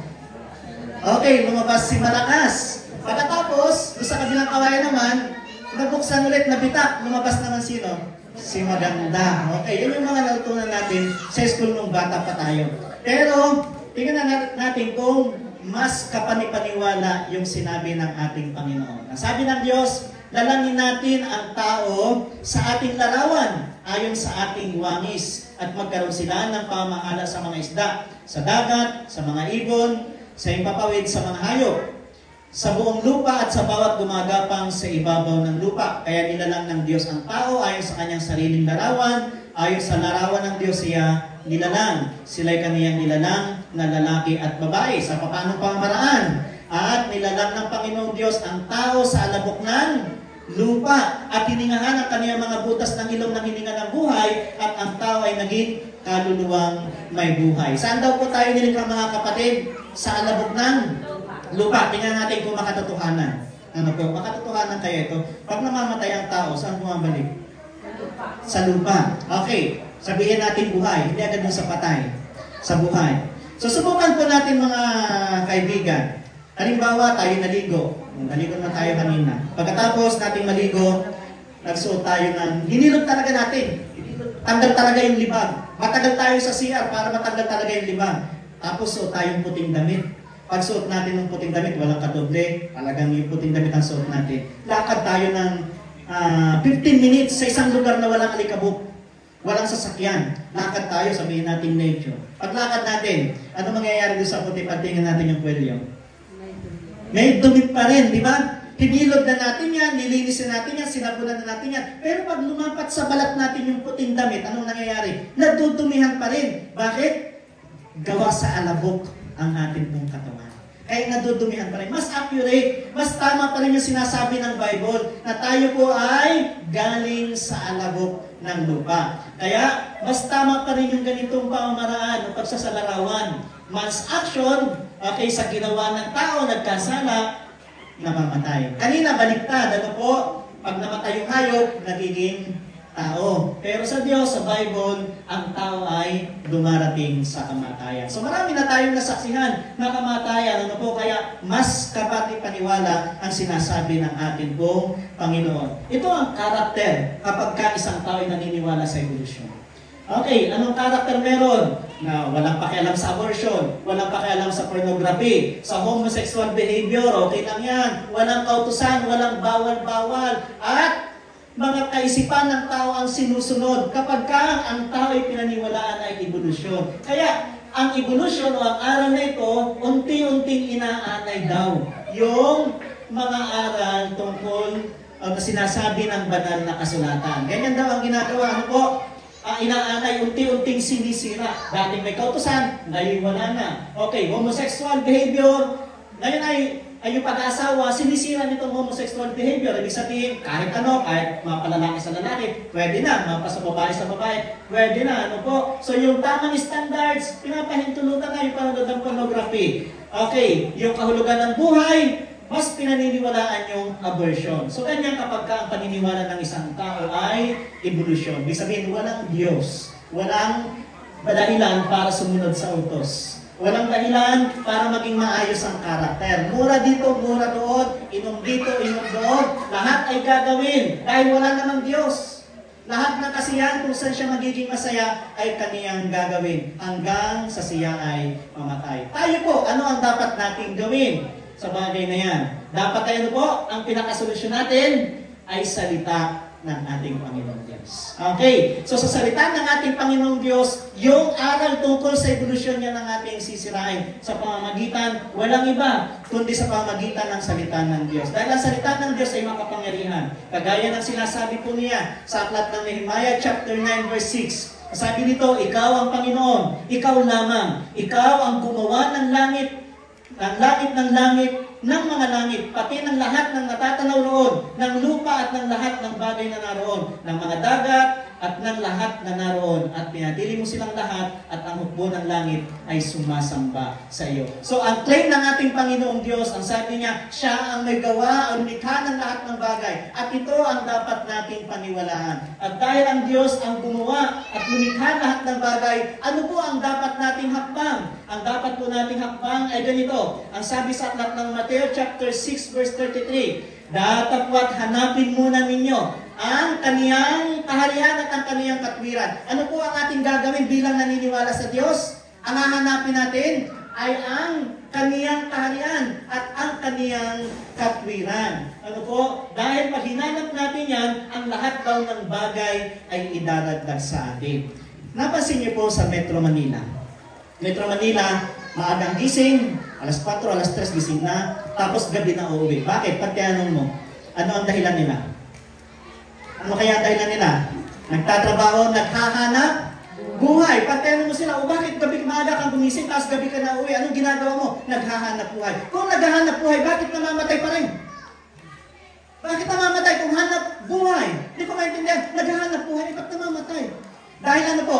Okay, lumabas si Malakas. Pagkatapos, doon sa kabilang kawayan naman, nabuksan ulit, nabitak, lumabas naman sino? Si Maganda. Okay, yun yung mga natutunan natin sa school nung bata pa tayo. Pero, tingnan natin kung mas kapanipaniwala yung sinabi ng ating Panginoon. Sabi ng Diyos, lalangin natin ang tao sa ating larawan, ayon sa ating wangis, at magkaroon sila ng pamahala sa mga isda, sa dagat, sa mga ibon, sa impapawid, sa mga hayop, sa buong lupa at sa bawat gumagapang sa ibabaw ng lupa. Kaya nilalang ng Diyos ang tao ayon sa kanyang sariling larawan, ayon sa larawan ng Diyos siya nilalang. Sila'y kaniyang nilalang na lalaki at babae sa papanong pamamaraan. At nilalang ng Panginoong Diyos ang tao sa alabok ng lupa at hiningahan ang kaniyang mga butas ng ilong ng hininga ng buhay at ang tao ay naging kaluluwang may buhay. Saan daw po tayo nilikha mga kapatid? Sa alabok ng lupa. Tingnan natin kung makatotohanan. Ano po? Makatotohanan kayo ito. Pag namamatay ang tao, saan bumabalik? Sa lupa. Okay. Sabihin natin buhay. Hindi agad sa patay. Sa buhay. So, subukan po natin mga kaibigan. Halimbawa, tayo naligo. Naligo na tayo kanina. Pagkatapos natin maligo, nagsuot tayo ng... Hinilot talaga natin. Tanggal talaga yung libag. Matagal tayo sa CR para matanggal talaga yung libag. Tapos suot tayong puting damit. Pag suot natin ng puting damit, walang kadoble. Talagang yung puting damit ang suot natin. Lakad tayo ng 15 minutes sa isang lugar na walang alikabok. Walang sasakyan. Lakad tayo, sabihin natin nature. Paglakad natin, ano mangyayari doon sa puti? Pagtingin natin yung kwelyo. May dumit pa rin, di ba? Hinilod na natin yan, nilinisin natin yan, sinabunan na natin yan. Pero pag lumapat sa balat natin yung puting damit, anong nangyayari? Nadudumihan pa rin. Bakit? Gawa sa alabok ang ating pong katawan. Kaya nadudumihan pa rin. Mas accurate, mas tama pa rin yung sinasabi ng Bible na tayo po ay galing sa alabok ng lupa. Kaya mas tama pa rin yung ganitong pamamaraan o pagsasalarawan. Man's action, okay, sa ginawa ng tao, nagkasala, namamatay. Kanina, baliktad. Ano po? Pag namatay yung hayop, nagiging tao. Pero sa Diyos, sa Bible, ang tao ay dumarating sa kamatayan. So marami na tayong nasaksihan na kamatayan. Ano po? Kaya mas kapati-paniwala ang sinasabi ng ating pong Panginoon. Ito ang karakter kapag ka isang tao ay naniniwala sa evolusyon. Okay, anong karakter meron? Na walang pakialam sa abortion, walang pakialam sa pornography, sa homosexual behavior, okay lang yan. Walang kautusan, walang bawal-bawal. At mga kaisipan ng tao ang sinusunod kapag ka ang tao ay pinaniwalaan ay evolusyon. Kaya ang evolusyon o ang aral na ito, unti-unting inaanay daw yung mga aral tungkol na sinasabi ng banal na kasulatan. Ganyan daw ang ginagawa. Ano po? Inaanay, unti-unting sinisira. Dating may kautusan, ngayon wala na. Okay, homosexual behavior, ngayon ay yung pag-aasawa, sinisira nitong homosexual behavior. Ibig sabihin, kahit ano, kahit mapalalaki sa lalaki, pwede na. Mapasa babae sa babae, pwede na. Ano po? So yung tamang standards, pinapahintulutan na yung panonood ng pornography. Okay, yung kahulugan ng buhay, mas pinaniniwalaan yung abortion. So ganyan kapag ka ang paniniwala ng isang tao ay evolution. Ibig sabihin, walang Diyos. Walang dahilan para sumunod sa utos Walang dahilan para maging maayos ang karakter. Mura dito, mura doon, inom dito, inom doon. Lahat ay gagawin dahil wala namang Diyos. Lahat ng kasiyahan kung saan siya magiging masaya ay kaniyang gagawin hanggang sa siya ay mamatay. Tayo po, ano ang dapat nating gawin sa bagay na yan? Dapat tayo po, ang pinakasolusyon natin ay salita ng ating Panginoong Diyos. Okay, so sa salita ng ating Panginoong Diyos, yung aral tungkol sa evolusyon niya ng ating sisirain sa pamamagitan, walang iba, kundi sa pamamagitan ng salita ng Diyos. Dahil ang salita ng Diyos ay makapangyarihan. Kagaya ng sinasabi po niya sa aklat ng Nehemiah chapter 9 verse 6. Sabi nito, ikaw ang Panginoon, ikaw lamang, ikaw ang gumawa ng langit, ng mga langit, pati ng lahat ng natatanaw roon, ng lupa at ng lahat ng bagay na naroon, ng mga dagat at ng lahat na naroon, at pinatili mo silang lahat, at ang hukbo ng langit ay sumasamba sa iyo. So ang claim ng ating Panginoong Diyos, ang sabi niya, siya ang may gawa, ang likha ng lahat ng bagay, at ito ang dapat nating paniwalaan. At dahil ang Diyos ang gumawa at lumikha lahat ng bagay, ano po ang dapat nating hakbang? Ang dapat po nating hakbang ay ganito. Ang sabi sa aklat ng Mateo chapter 6 verse 33, datapwat hanapin muna ninyo ang kaniyang kaharian at ang kaniyang katwiran. Ano po ang ating gagawin bilang naniniwala sa Diyos? Ang hahanapin natin ay ang kaniyang kaharian at ang kaniyang katwiran. Ano po? Dahil pag hinanap natin yan, ang lahat daw ng bagay ay idaragdag sa atin. Napansin niyo po sa Metro Manila. Metro Manila, maagang gising, alas 4, alas 3 gising na, tapos gabi na uuwi. Bakit? Pag tinanong mo, ano ang dahilan nila? Ano kaya ang dahilan nila? Nagtatrabaho, naghahanap buhay. Pag tinanong mo sila, bakit gabi maaga kang gumising, tapos gabi ka na uuwi? Anong ginagawa mo? Naghahanap buhay. Kung naghahanap buhay, bakit namamatay pa rin? Bakit namamatay kung hanap buhay? Hindi ko maintindihan. Naghahanap buhay, bakit namamatay? Dahil ano po?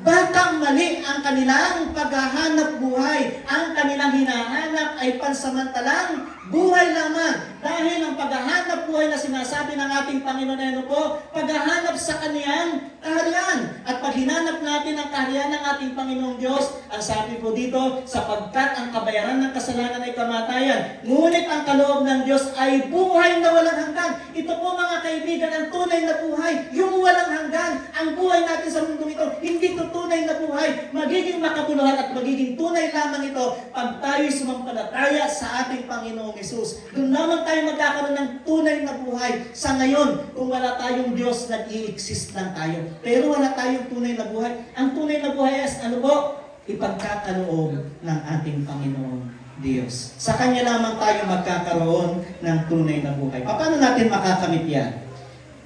Baka mali ang kanilang paghahanap buhay. Ang kanilang hinahanap ay pansamantalang buhay lamang. Dahil ang paghahanap buhay na sinasabi ng ating Panginoon ay po, paghahanap sa kaniyang kaharian. At pag hinanap natin ang kaharian ng ating Panginoong Diyos, ang sabi po dito, sapagkat ang kabayaran ng kasalanan ay kamatayan, ngunit ang kaloob ng Diyos ay buhay na walang hanggan. Ito po mga kaibigan, ang tunay na buhay, yung walang hanggan. Ang buhay natin sa mundong ito, hindi ito tunay na buhay. Magiging makabuluhan at magiging tunay lamang ito pag tayo'y sumampalataya sa ating Panginoong Hesus. Doon lamang tayo magkakaroon ng tunay na buhay. Sa ngayon, kung wala tayong Diyos, nag-i-exist lang tayo. Pero wala tayong tunay na buhay. Ang tunay na buhay is ano po? Ipagkakaloob ng ating Panginoong Diyos. Sa Kanya lamang tayo magkakaroon ng tunay na buhay. Paano natin makakamit yan?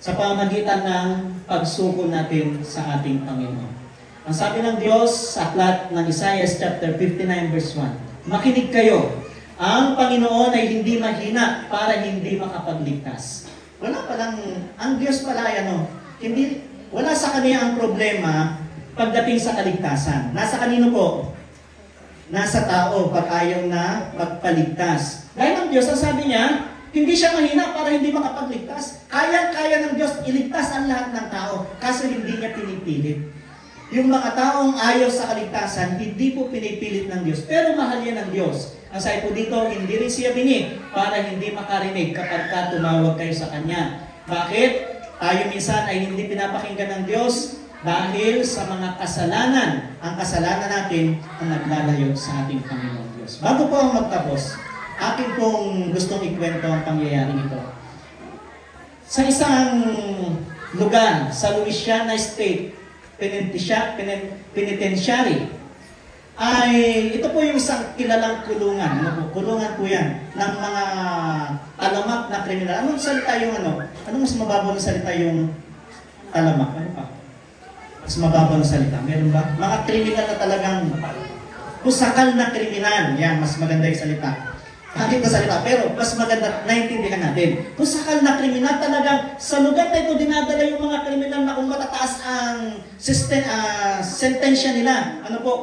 Sa pamamagitan ng pagsuko natin sa ating Panginoon. Ang sabi ng Diyos sa aklat ng Isaiah chapter 59 verse 1, makinig kayo, ang Panginoon ay hindi mahina para hindi makapagligtas. Wala palang, ang Diyos pala ay wala sa Kanya ang problema pagdating sa kaligtasan. Nasa kanino po? Nasa tao pag ayaw na magpaligtas. Dahil ang Diyos, ang sabi niya, hindi siya mahina para hindi makapagligtas. Kaya ng Diyos iligtas ang lahat ng tao, kaso hindi niya pinipilit. Yung mga taong ayaw sa kaligtasan, hindi po pinipilit ng Diyos, pero mahal yan ng Diyos. Ang sabi po dito, hindi rin siya binig para hindi makarinig kapag ka tumawag kayo sa Kanya. Bakit? Tayo minsan ay hindi pinapakinggan ng Diyos dahil sa mga kasalanan. Ang kasalanan natin ang naglalayo sa ating Panginoon Diyos. Bago po ang magtapos, akin pong gustong ikwento ang pangyayaring ito. Sa isang lugar sa Louisiana State Penitentiary, ay ito po yung isang kilalang kulungan. Kulungan po yan ng mga talamak na kriminal. Anong salita yung Anong mas mababaw na salita yung talamak? Ano pa? Mas mababaw na salita. Meron ba? Mga kriminal na talagang kusakal na kriminal. Yan, mas maganda yung salita. Bakit na salita? Pero mas maganda, naintindihan natin. Kung sakal na kriminal talagang sa lugar na ito dinadala yung mga kriminal na kung matataas ang sentensya nila. Ano po?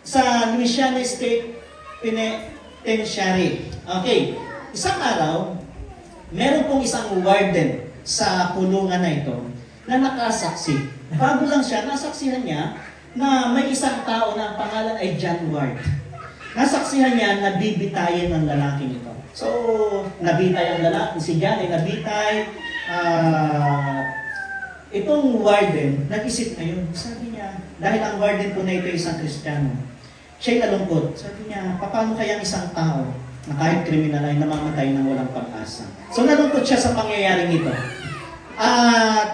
Sa Louisiana State Penitentiary. Okay. Isang araw, meron pong isang warden sa kulungan na ito na nakasaksi. Bago lang siya, nasaksihan niya na may isang tao na ang pangalan ay John Ward. nasaksihan niya na bibitayin ng lalaking ito. So, nabitay ang lalaki, si Jan ay nabitay. Itong warden, nag-isip ngayon, sabi niya, dahil ang warden po na ito ay isang Kristiyano, siya'y nalungkot. Sabi niya, paano kaya isang tao na kahit kriminal ay namamatay ng walang pag-asa? So, nalungkot siya sa pangyayaring ito.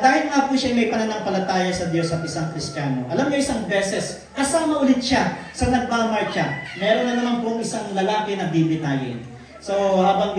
Dahil nga po siya may pananampalataya sa Diyos at isang Kristiyano, alam niyo isang beses, kasama ulit siya sa nagmamarcha. Meron na naman pong isang lalaki na bibitayin. So habang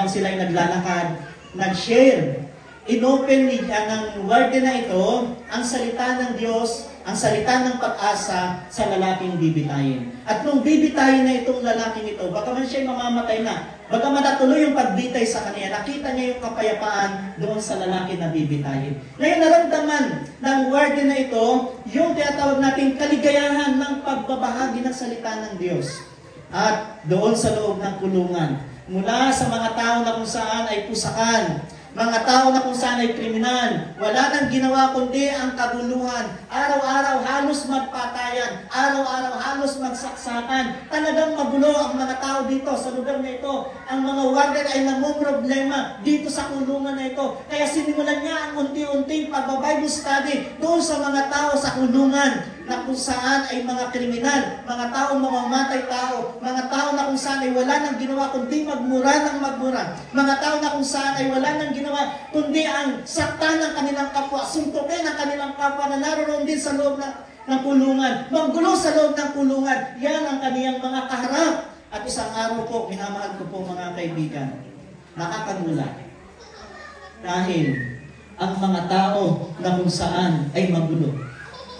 sila ay naglalakad, nag-share, inopen ng warden na ito ang salita ng Diyos, ang salita ng pag-asa sa lalaking bibitayin. At nung bibitayin na itong lalaking ito, bagaman siya mamamatay na, bagaman natuloy yung pagbitay sa kanya, nakita niya yung kapayapaan doon sa lalaki na bibitayin. Ngayon naramdaman ng warden na ito yung tinatawag nating kaligayahan ng pagbabahagi ng salita ng Diyos. At doon sa loob ng kulungan, mula sa mga tao na kung saan ay pusakan, mga tao na kung saan ay kriminal, wala nang ginawa kundi ang kaguluhan. Araw-araw halos magpatayan, araw-araw halos magsaksakan. Talagang magulo ang mga tao dito sa lugar na ito. Ang mga warden ay namumroblema dito sa kulungan na ito. Kaya sinimulan niya ang unti-unting pag-Bible study doon sa mga tao sa kulungan na kung saan ay mga kriminal, mga tao mamamatay tao, mga tao na kung saan ay wala nang ginawa kundi magmura ng magmura, mga tao na kung saan ay wala nang ginawa kundi ang saktan ng kanilang kapwa, suntukin ang kanilang kapwa na naroon din sa loob ng kulungan, manggulo sa loob ng kulungan. Yan ang kaniyang mga kaharap. At isang araw po, minamahal ko po mga kaibigan, nakakagulat. Dahil ang mga tao na kung saan ay magulo,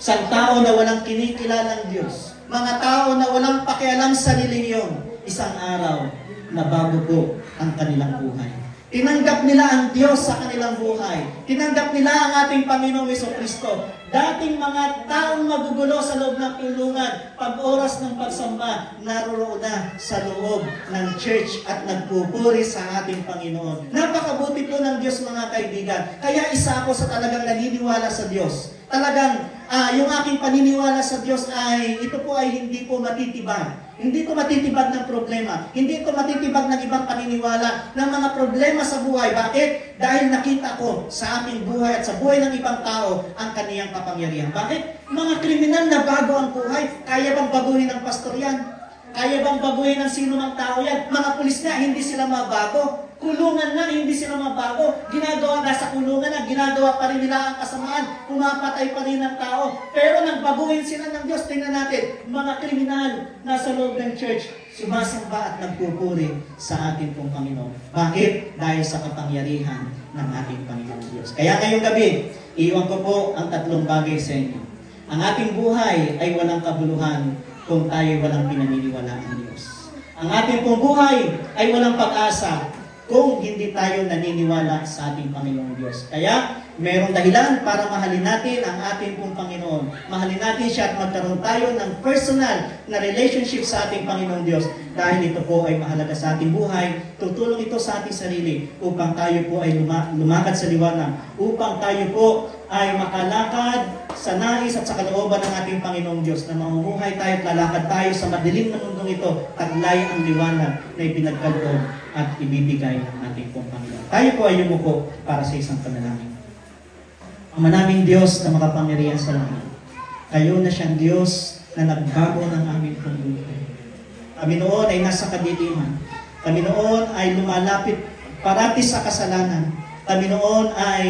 isang tao na walang kinikilalang Diyos, mga tao na walang pakialam sa relihiyon, isang araw na bago po ang kanilang buhay. Tinanggap nila ang Diyos sa kanilang buhay. Tinanggap nila ang ating Panginoong Jesucristo. Dating mga taong magugulo sa loob ng kulungan, pag oras ng pagsamba, naroroon na sa loob ng church at nagpupuri sa ating Panginoon. Napakabuti po ng Diyos mga kaibigan. Kaya isa ako sa talagang naniniwala sa Diyos. Talagang yung aking paniniwala sa Diyos ay, ito po ay hindi po matitibag. Hindi ito matitibag ng problema. Hindi ito matitibag ng ibang paniniwala ng mga problema sa buhay. Bakit? Dahil nakita ko sa aking buhay at sa buhay ng ibang tao ang kaniyang kapangyarihan. Bakit? Mga kriminal na bago ang buhay. Kaya bang baguhin ng pastor yan? Kaya bang baguhin ng sino mang tao yan? Mga pulis nga, hindi sila mabago. Kulungan na, hindi sila mabago. Ginagawa na sa kulungan na, ginagawa pa rin nila ang kasamaan. Pumapatay pa rin ng tao. Pero nang baguhin sila ng Diyos, tingnan natin, mga kriminal nasa loob ng church, sumasamba at nagpupuri sa ating pong Panginoon. Bakit? Dahil sa kapangyarihan ng ating Panginoon Diyos. Kaya ngayong gabi, iwan ko po ang tatlong bagay sa inyo. Ang ating buhay ay walang kabuluhan kung tayo walang pinaniniwalaan Diyos. Ang ating pong buhay ay walang pag-asa kung hindi tayo naniniwala sa ating Panginoong Diyos. Kaya, mayroong dahilan para mahalin natin ang ating pong Panginoon. Mahalin natin siya at magkaroon tayo ng personal na relationship sa ating Panginoong Diyos. Dahil ito po ay mahalaga sa ating buhay, tutulong ito sa ating sarili upang tayo po ay lumakad sa liwanag. Upang tayo po ay makalakad sa nais at sa kalooban ng ating Panginoong Diyos na mamumuhay tayo at lalakad tayo sa madilim na mundong ito, taglay ang liwanag na ipinagkaloob at ibibigay ng ating pong Panginoon. Tayo po ay yumuko para sa isang panalangin. Ama naming Diyos na makapangyarihan sa lahat, kayo na siyang Diyos na nagbago ng aming pong buhay. Kami noon ay nasa kadiliman. Kami noon ay lumalapit parati sa kasalanan. Kami noon ay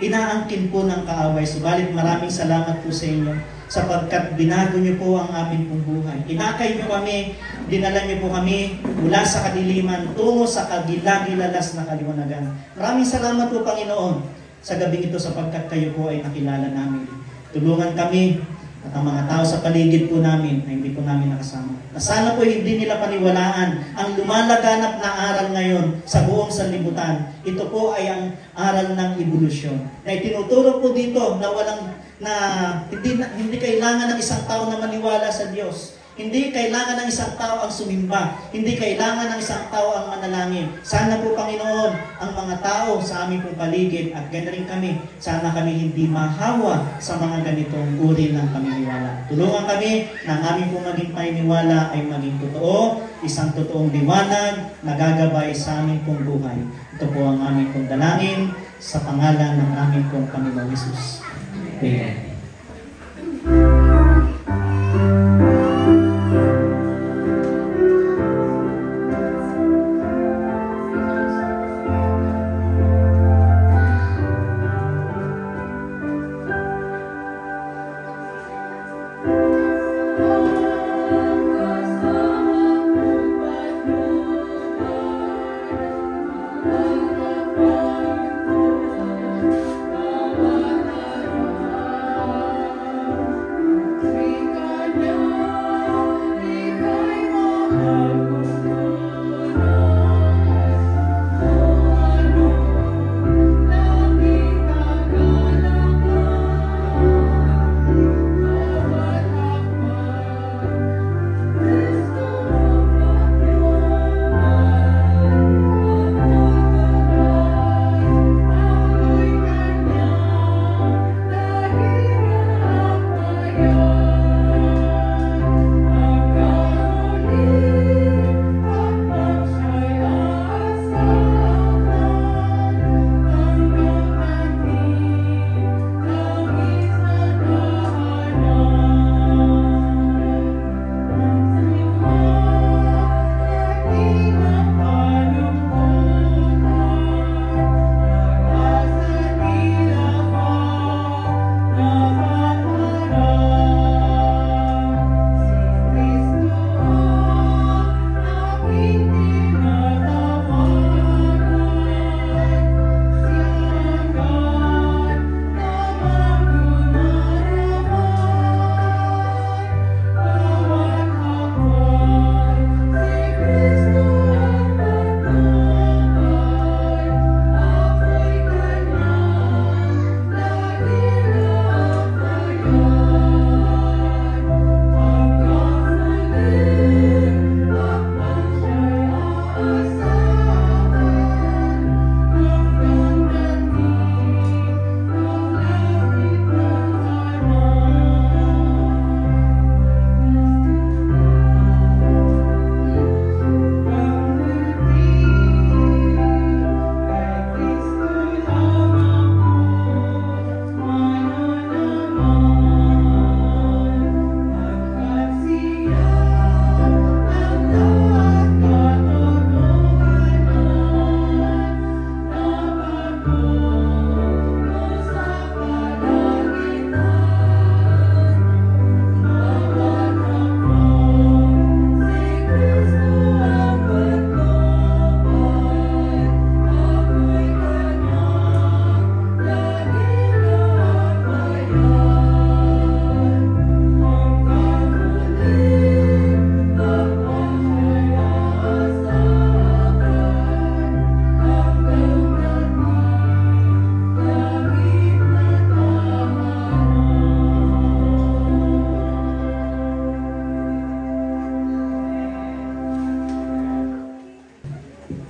inaangkin po ng kaaway. Subalit maraming salamat po sa inyo sapagkat binago niyo po ang aming pong buhay. Inakay niyo kami, dinala niyo po kami mula sa kadiliman tungo sa kagilagilalas na kaliwanagan. Maraming salamat po Panginoon sa gabing ito sapagkat kayo po ay nakilala namin. Tulungan kami at ang mga tao sa paligid po namin na hindi po namin nakasama. Na sana po hindi nila paniwalaan ang lumalaganap na aral ngayon sa buong sanlibutan. Ito po ay ang aral ng evolusyon. Na itinuturo po dito na hindi kailangan ng isang tao na maniwala sa Diyos. Hindi kailangan ng isang tao ang sumimba. Hindi kailangan ng isang tao ang manalangin. Sana po, Panginoon, ang mga tao sa aming pong paligid at ganyan rin kami, sana kami hindi mahawa sa mga ganitong uri ng paniniwala. Tulungan kami na ang aming pong maging paniniwala ay maging totoo, isang totoong liwanag na gagabay sa aming pong buhay. Ito po ang aming pong dalangin sa pangalan ng aming pong Panginoon Jesus. Amen.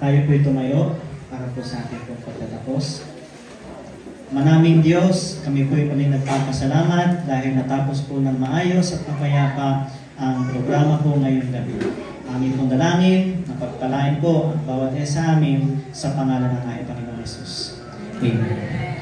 Tayo po'y tumayo para po sa ating pong pagtatapos. Manaming Diyos, kami po'y muli nagpapasalamat dahil natapos po ng maayos at mapayapa ang programa po ngayong gabi. Aming pong dalangin, napagpalain po ang bawat isa sa amin sa pangalan ng ating Panginoon Jesus. Amen.